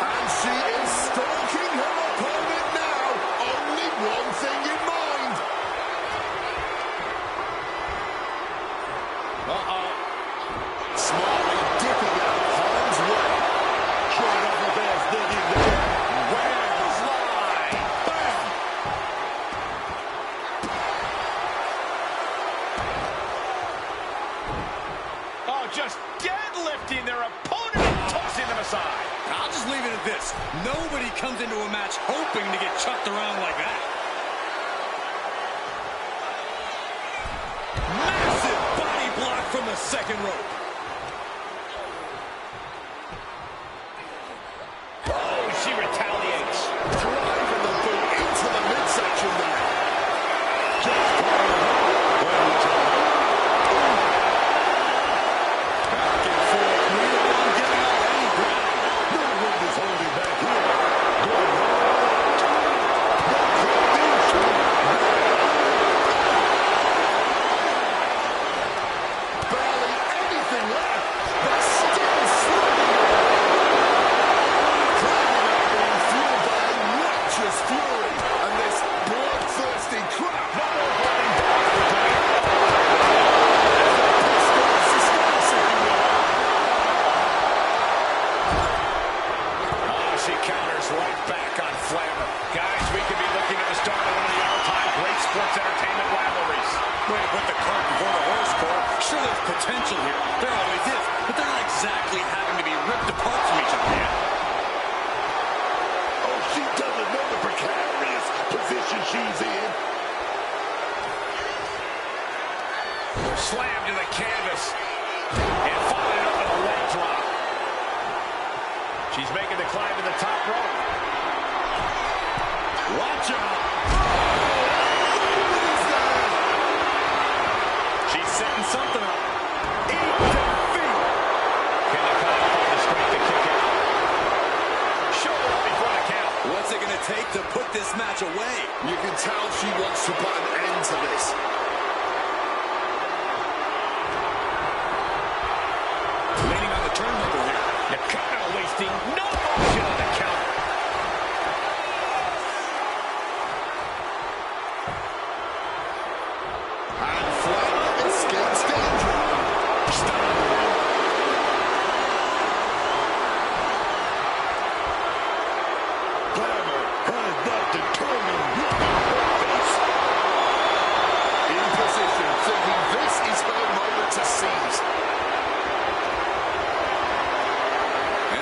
And she is stalking her opponent now. Only one thing in mind. Smartly dipping out of harm's way. Showing off her best digging there. Where's line? Bam! Oh, just deadlifting their opponent and tossing them aside. I'll just leave it at this. Nobody comes into a match hoping to get chucked around like that. Massive body block from the second rope. Oh, she retaliates. Driving the boot into the midsection there. Back and forth. Neither one giving up any ground. No wind is holding back here. Going Barely anything left, but still slugging. Dragging out being fueled by a righteous fury. And this bloodthirsty crowd. No more holding back. Oh, she counters right back on Flammer. Guys, we could be looking at the start of one of the all-time great sports entertainment rivalries. Way to put the cart before the horse, Cole. Sure, there's potential here. There always is. But they're not exactly having to be ripped apart from each other yet. Oh, she doesn't know the precarious position she's in. Slam to the canvas. And followed up with a leg drop. She's making the climb to the top rope. Watch out. She's setting something up. Eat defeat. Can Nakano find the strength to kick out? Shoulder up before the count. What's it going to take to put this match away? You can tell she wants to put an end to this. Leaning on the turnbuckle here. Nakano wasting no motion on the counter. And Flammer escapes danger. Flammer has that determined look on her face. In position, thinking this is her moment to seize. And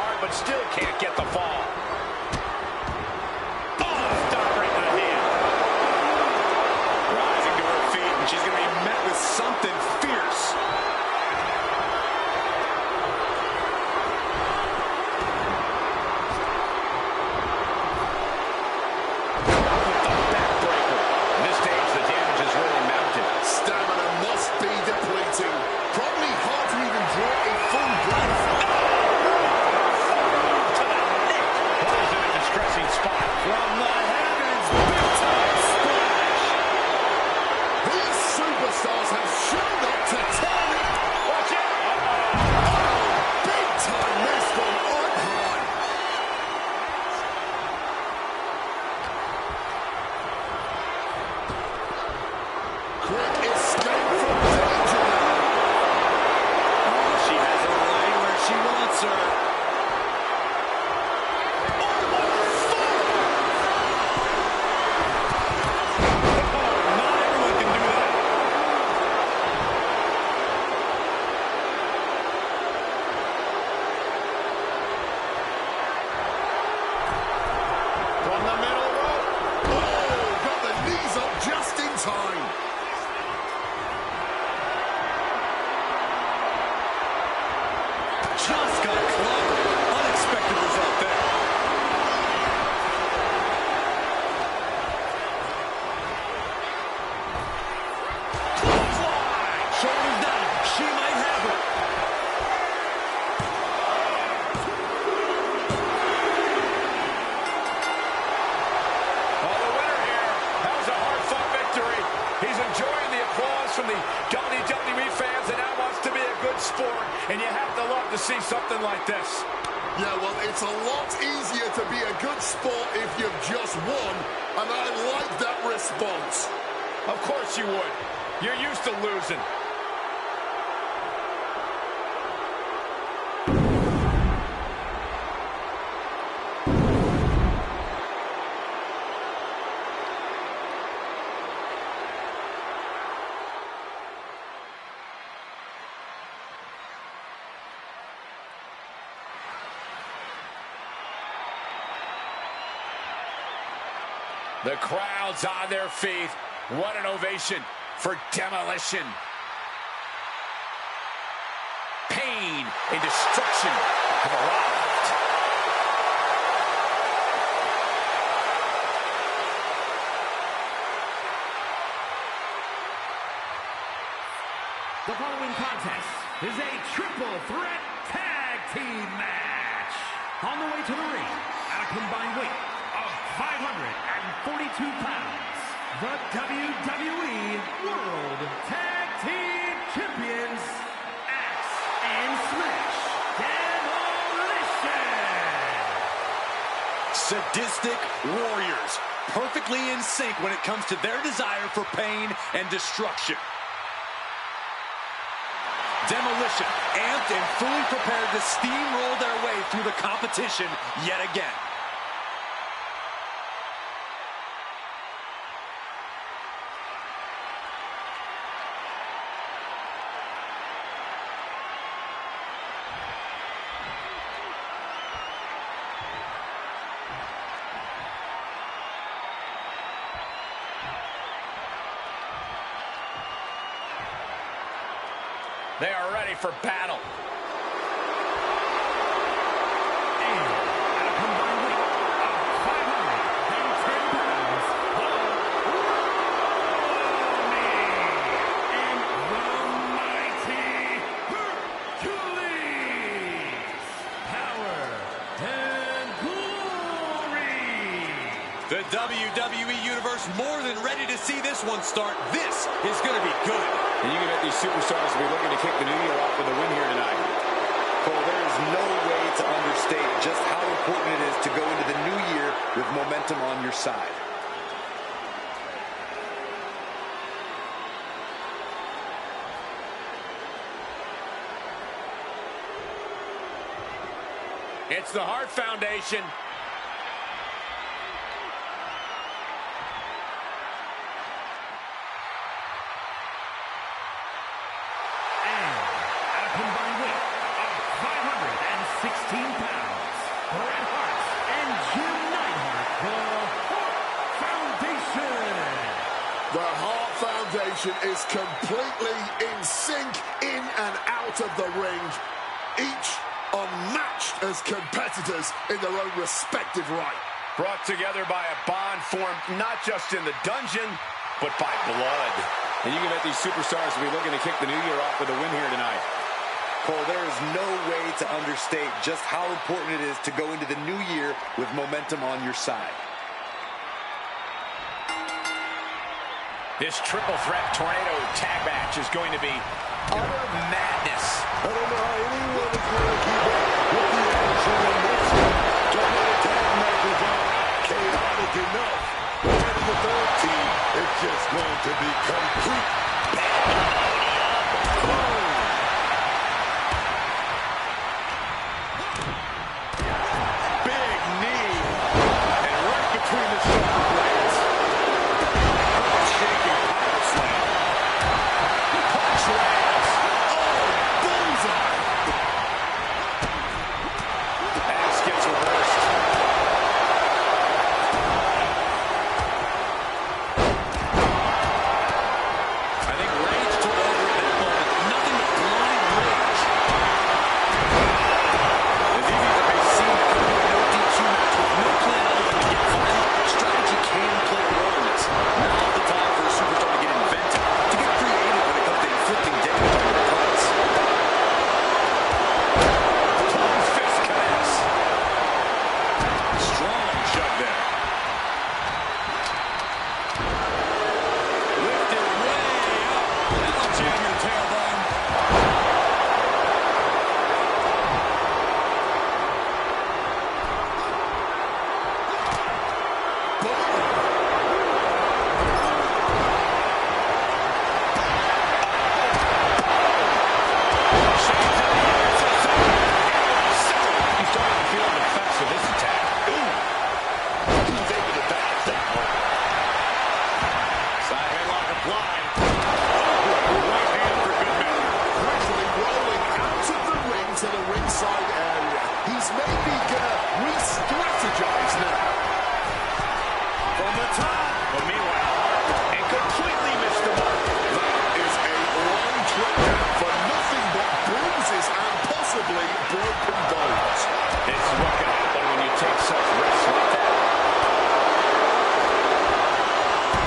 hard, but still can't get the fall. Oh, stop right in the hand. Rising to her feet, and she's going to be met with something fierce. Just got clubbed. Unexpected result there. Fly. Shoulders down. She might have it. Oh, the winner here. That was a hard-fought victory. He's enjoying the applause from the WWE fans and now wants to be a good sport. And you have to love to see something like this. Yeah, well, it's a lot easier to be a good sport if you've just won, and I like that response. Of course you would. You're used to losing. The crowd's on their feet. What an ovation for Demolition. Pain and destruction have arrived. The following contest is a triple threat tag team match. On the way to the ring, at a combined weight of 542 pounds, the WWE World Tag Team Champions, Axe and Smash Demolition. Sadistic warriors, perfectly in sync when it comes to their desire for pain and destruction. Demolition, amped and fully prepared to steamroll their way through the competition yet again. They are ready for battle. And at a combined weight of 510 pounds, and the mighty Hercules. Power and glory. The WWE Universe more than ready to see this one start. This is going to be good. And you can bet these superstars will be looking to kick the new year off with a win here tonight. Cole, there is no way to understate just how important it is to go into the new year with momentum on your side. It's the Hart Foundation. And at a combined weight of 516 pounds, formation is completely in sync, in and out of the ring. Each unmatched as competitors in their own respective right. Brought together by a bond formed not just in the dungeon, but by blood. And you can bet these superstars will be looking to kick the new year off with a win here tonight. Cole, there is no way to understate just how important it is to go into the new year with momentum on your side. This triple threat tornado tag match is going to be utter madness. I don't know how anyone is going to keep up with the action in this one. Tornado tag matches are chaotic enough. But in the third team, it's just going to be complete pandemonium. Big knee. And right between the shoulder blades. Shaking power slam. Punch lands. Oh, bullseye. Ass gets reversed. I think Rage took over at that moment. Nothing but blind rage. As easy as it may seem to come to a no DQ match with no plan other than to get violent, strategy can play a role in this. Now's the time for a superstar to get inventive, to get creative when it comes to inflicting damage on their opponents. Closed fist connects. Strong shove there. Lifted way up. That'll jam your tailbone. He's starting to feel the effects of this attack. He's able to dodge that one. Side headlock applied. Right hand for good measure. Quickly rolling out of the ring to the ringside area. He's maybe gonna re-strategize now. From the top. But meanwhile, and completely missed the mark. That is a long trip for nothing but bruises and possibly broken bones. This is what can happen when you take such risks like that.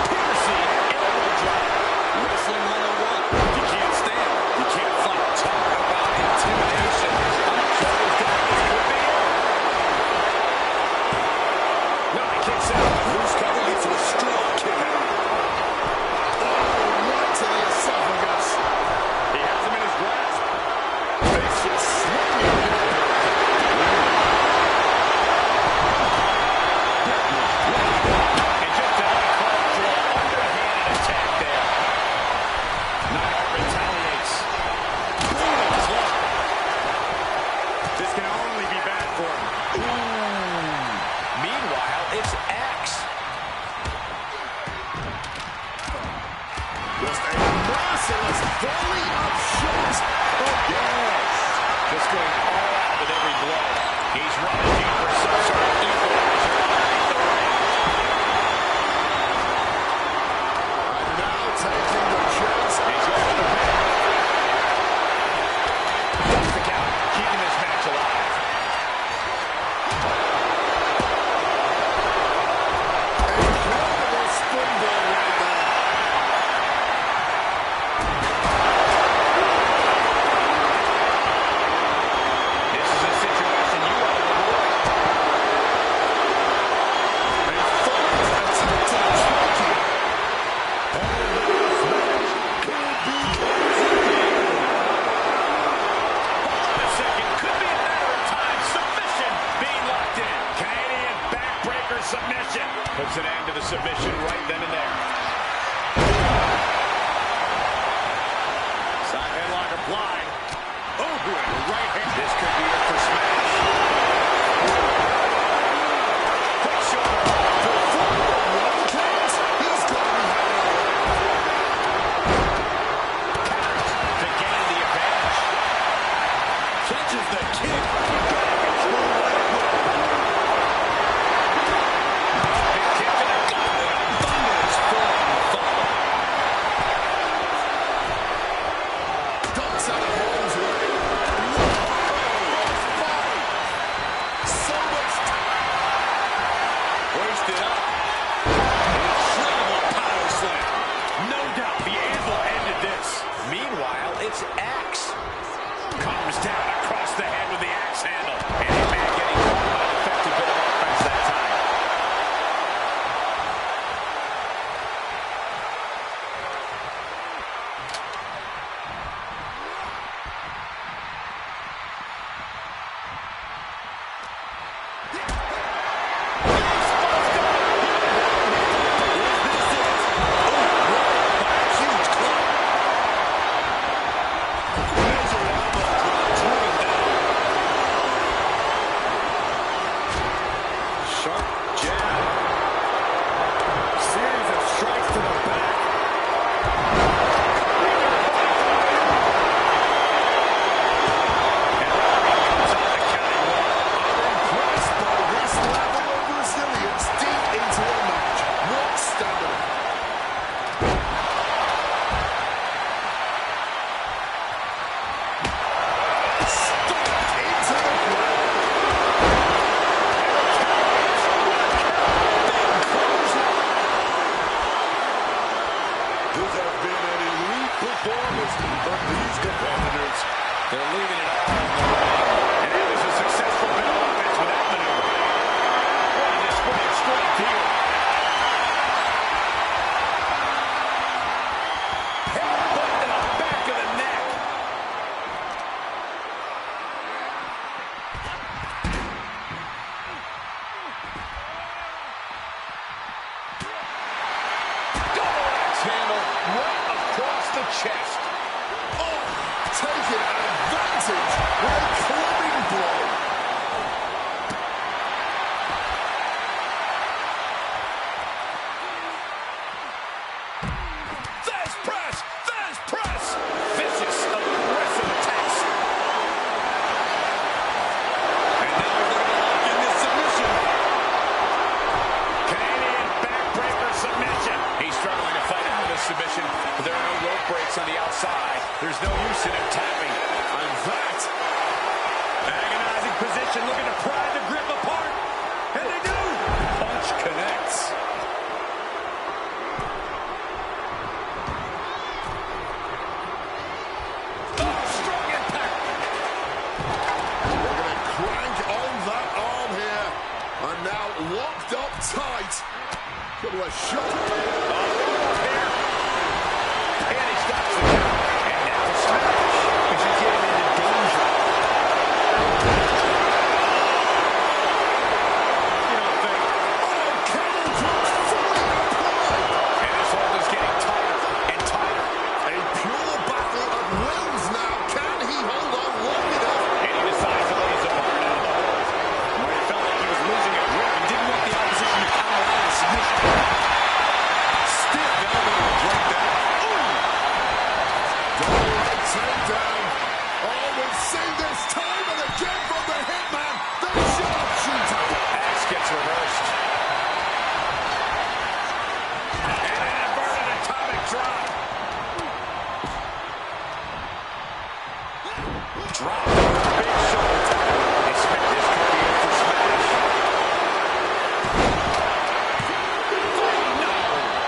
Piercing elbow drop. Wrestling 101. You can't stand. You can't fight. Talk about intimidation. How much of those guys could be? No, he kicks out. Loose cover gets a strong kick out. Right to the esophagus. He has him in his grasp. Vicious swinging. And just an uncalled for underhanded attack there. Neidhart retaliates. Boom, club. This can only be bad for him. Ooh. Meanwhile, it's X. Just a merciless volley of shots. Oh, yes. Just going all out with every blow. He's rummaging for some sort of equalizer underneath the ring. And now taking the chance. He's going to the pin. That's the count, keeping this match alive. Incredible springboard right there. This is a situation you want to avoid. A fast attack to the trachea. Hold on a second. Could be a matter of time. Submission being locked in. Canadian backbreaker submission. Puts an end to the submission right then and there. Side headlock applied. Oh, and right hand. This could be it for Smash. Quick shoulder. Before the one counts, he's got to be hanging on. Counters to gain the advantage. Catches the kick. Back and through right hook. Big kick to the gut. Thunder is full on the fall. Couple of shots. And he stops the count. And now the smash. This is getting into danger. You don't think. Oh, camel clutch fully applied. And this hold is getting tighter and tighter. A pure battle of wills now. Can he hold on long enough? And he decides to lay his opponent out of the hold. Where he felt like he was losing a grip and didn't want the opposition to counter out of submission. Stiff elbow to break that. Double takedown. Oh, we've seen this time and again from the Hitman. The sharpshooter. Axe gets reversed. And an inverted atomic drop. Drop. Big shoulder tackle. Expect this could be it for smash. No.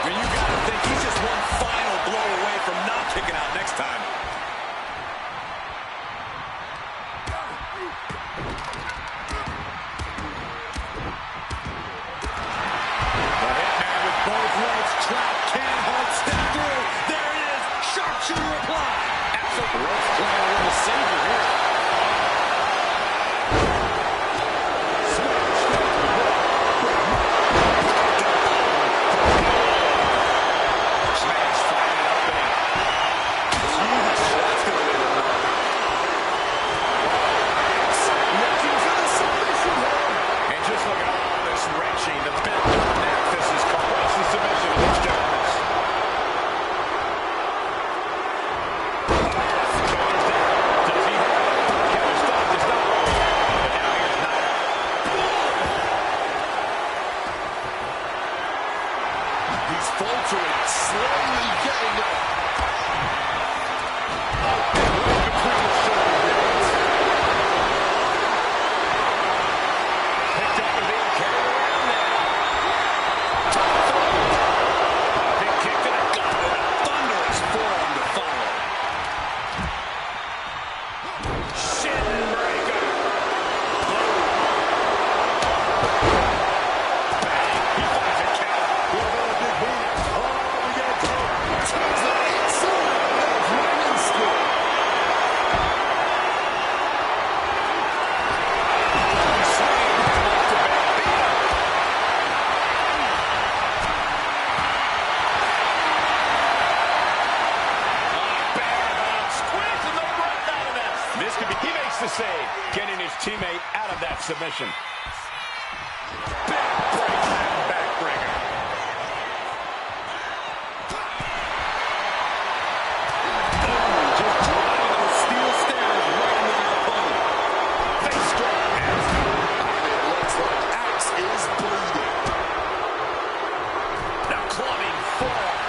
And you gotta think he's just one final blow away from not kicking out next time. The Hitman with both legs trapped, can't hold, step through. There it is. Sharpshooter applied. Absolute rope playing a little savior here. Smash finding an opening. Huge. That's gonna leave a mark. Looking for the submission here. And just look at all this wrenching. The bent neck. This is called. It's the submission of these gentlemen. Shoulders down. Does he have it? Can he stop this? No. But now here's not. He's faltering, slowly getting up. Right between the shoulder blades. Picked up and being carried around now. Big kick to the gut and a thunderous forearm to follow. Shin breaker. Bang. He finds a count. Turns the inside of Dragon School. Swinging from left to back. Beat him. Squeezing the breath out of that. This could be. He makes the save, getting his teammate out of that submission. Backbreaker. Just driving those steel stairs right into their opponent. Face strike. And it looks like Axe is bleeding. Now clubbing forearm.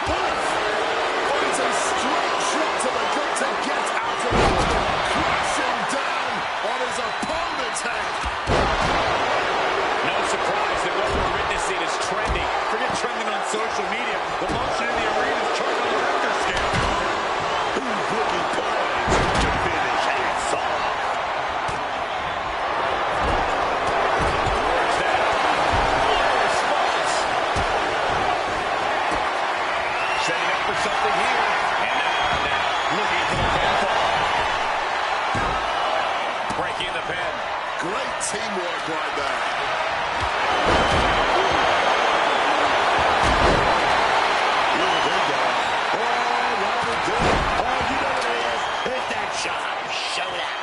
Finds a straight shot to the gut to get out of it. Crashing down on his opponent's head. No surprise that what we're witnessing is trending. Forget trending on social media. The motion in the arena is charted on the Richter scale. Who's looking poised to finish Axe off? Where's that? What a response. Setting up for something here. And now, looking for the pinfall. Breaking the pin. Great teamwork right there. Here they go. Oh, Robert Good. Oh, you know what it is. It's that showdown.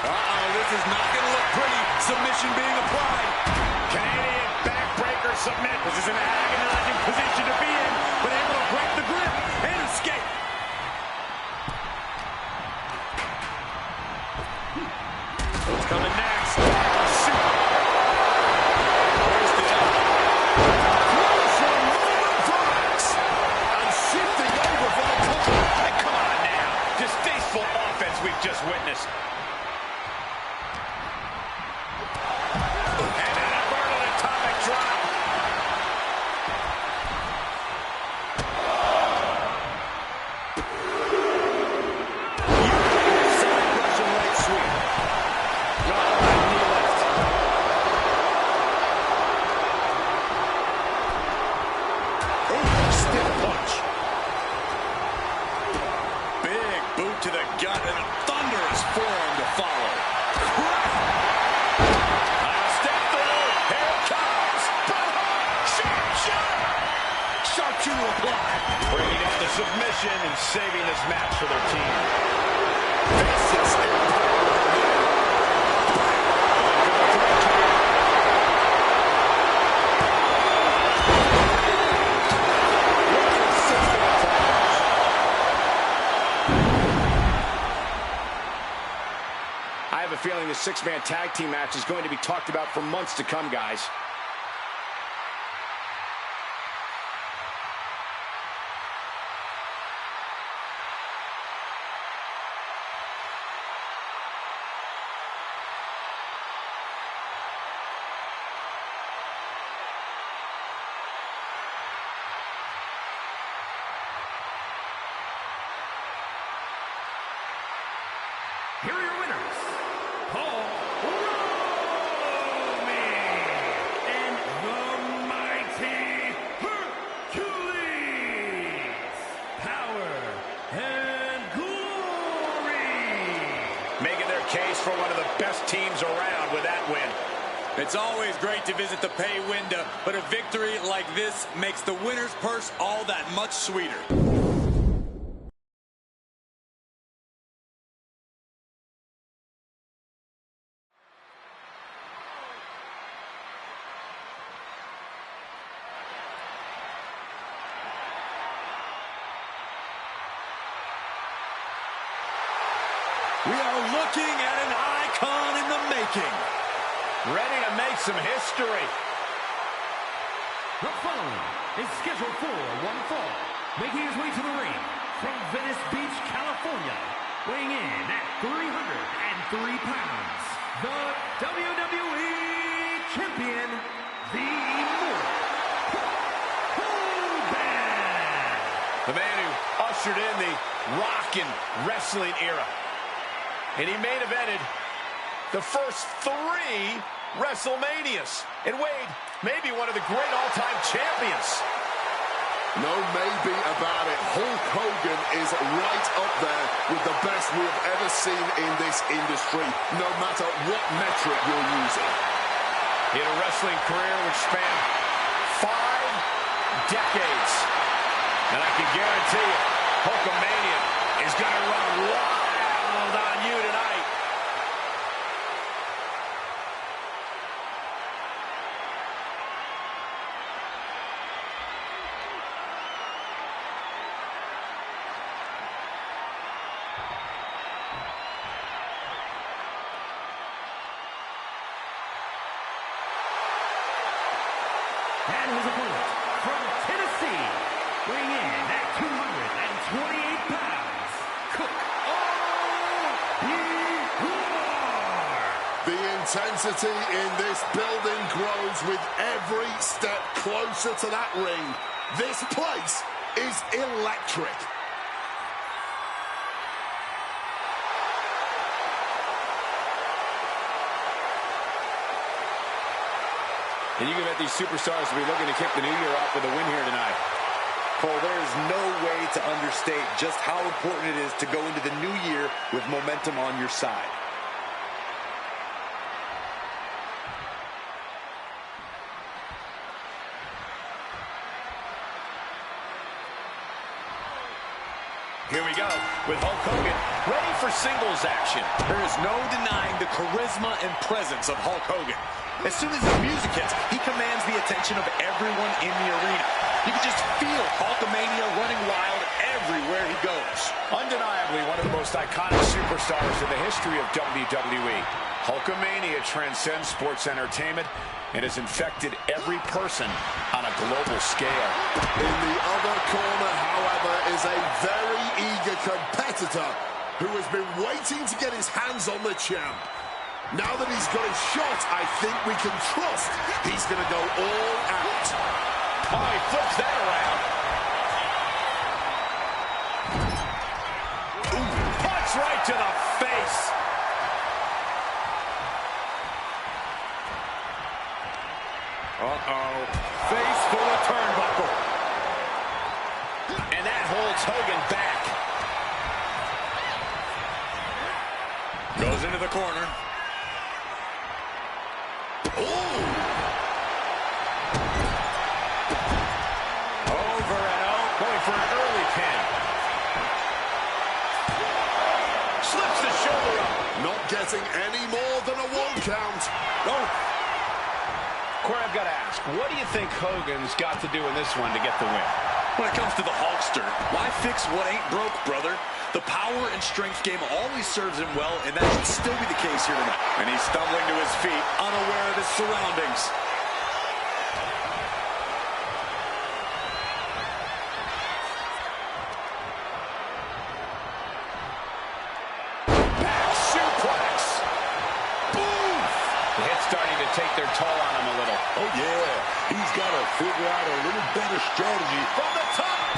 Uh-oh, this is not going to look pretty. Submission being applied. Canadian backbreaker submit. This is an agonizing position to be in, but able to break the grip and escape. What's coming next? Shoot. Where's the Crucial moment for Axe. And shifting over for the cover. Hey, come on now. Distasteful offense we've just witnessed. And an inverted atomic drop. Side Russian leg sweep. Knee left. submission and saving this match for their team. I have a feeling the six-man tag team match is going to be talked about for months to come, guys. Here are your winners, Paul Roman and the mighty Hercules. Power and glory. Making their case for one of the best teams around with that win. It's always great to visit the pay window, but a victory like this makes the winner's purse all that much sweeter. We are looking at an icon in the making. Ready to make some history. The following is scheduled for one fall. Making his way to the ring from Venice Beach, California. Weighing in at 303 pounds. The WWE Champion, the Immortal Hogan. The man who ushered in the rock and wrestling era. And he main evented the first 3 WrestleManias. And Wade, maybe one of the great all-time champions. No maybe about it. Hulk Hogan is right up there with the best we have ever seen in this industry, no matter what metric you're using. He had a wrestling career which spanned 5 decades. And I can guarantee you, Hulkamania is going to run wild on you tonight. And his opponent from Tennessee, weighing in at 228 pounds, Cook. The intensity in this building grows with every step closer to that ring. This place is electric. And you can bet these superstars will be looking to kick the new year off with a win here tonight. Cole, there is no way to understate just how important it is to go into the new year with momentum on your side. Here we go with Hulk Hogan ready for singles action. There is no denying the charisma and presence of Hulk Hogan. As soon as his music hits, he commands the attention of everyone in the arena. You can just feel Hulkamania running wild everywhere he goes. Undeniably one of the most iconic superstars in the history of WWE. Hulkamania transcends sports entertainment and has infected every person on a global scale. In the other corner, however, is a very eager competitor who has been waiting to get his hands on the champ. Now that he's got his shot, I think we can trust he's going to go all out. Oh, he flips that around. Ooh, punch right to the face. Uh-oh. Face full of turnbuckle. And that holds Hogan back. Goes into the corner. Over and out, going for an early pin. getting any more than a 1 count. Oh. Corey, I've got to ask, what do you think Hogan's got to do in this one to get the win? When it comes to the Hulkster, why fix what ain't broke, brother? The power and strength game always serves him well, and that should still be the case here tonight. And he's stumbling to his feet, unaware of his surroundings. Back suplex. Boom! The hit's starting to take their toll on him a little. Oh, yeah. He's got to figure out a little better strategy. From the top.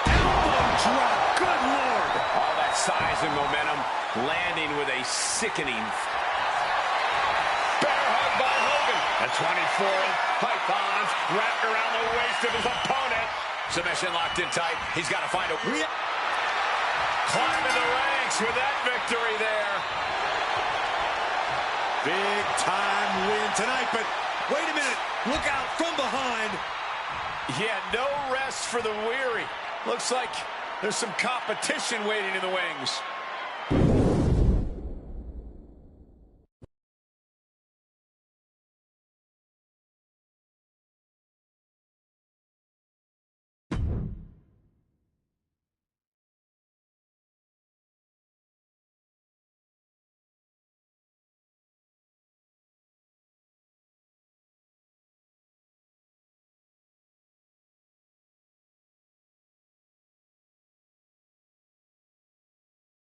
Elbow drop. Good Lord. All that size and momentum landing with a sickening bear hug by Hogan. A 24-inch pythons wrapped around the waist of his opponent. Submission locked in tight. He's got to find a climbing the ranks with that victory there. Big time win tonight, but wait a minute. Look out from behind. Yeah, no rest for the weary. Looks like there's some competition waiting in the wings.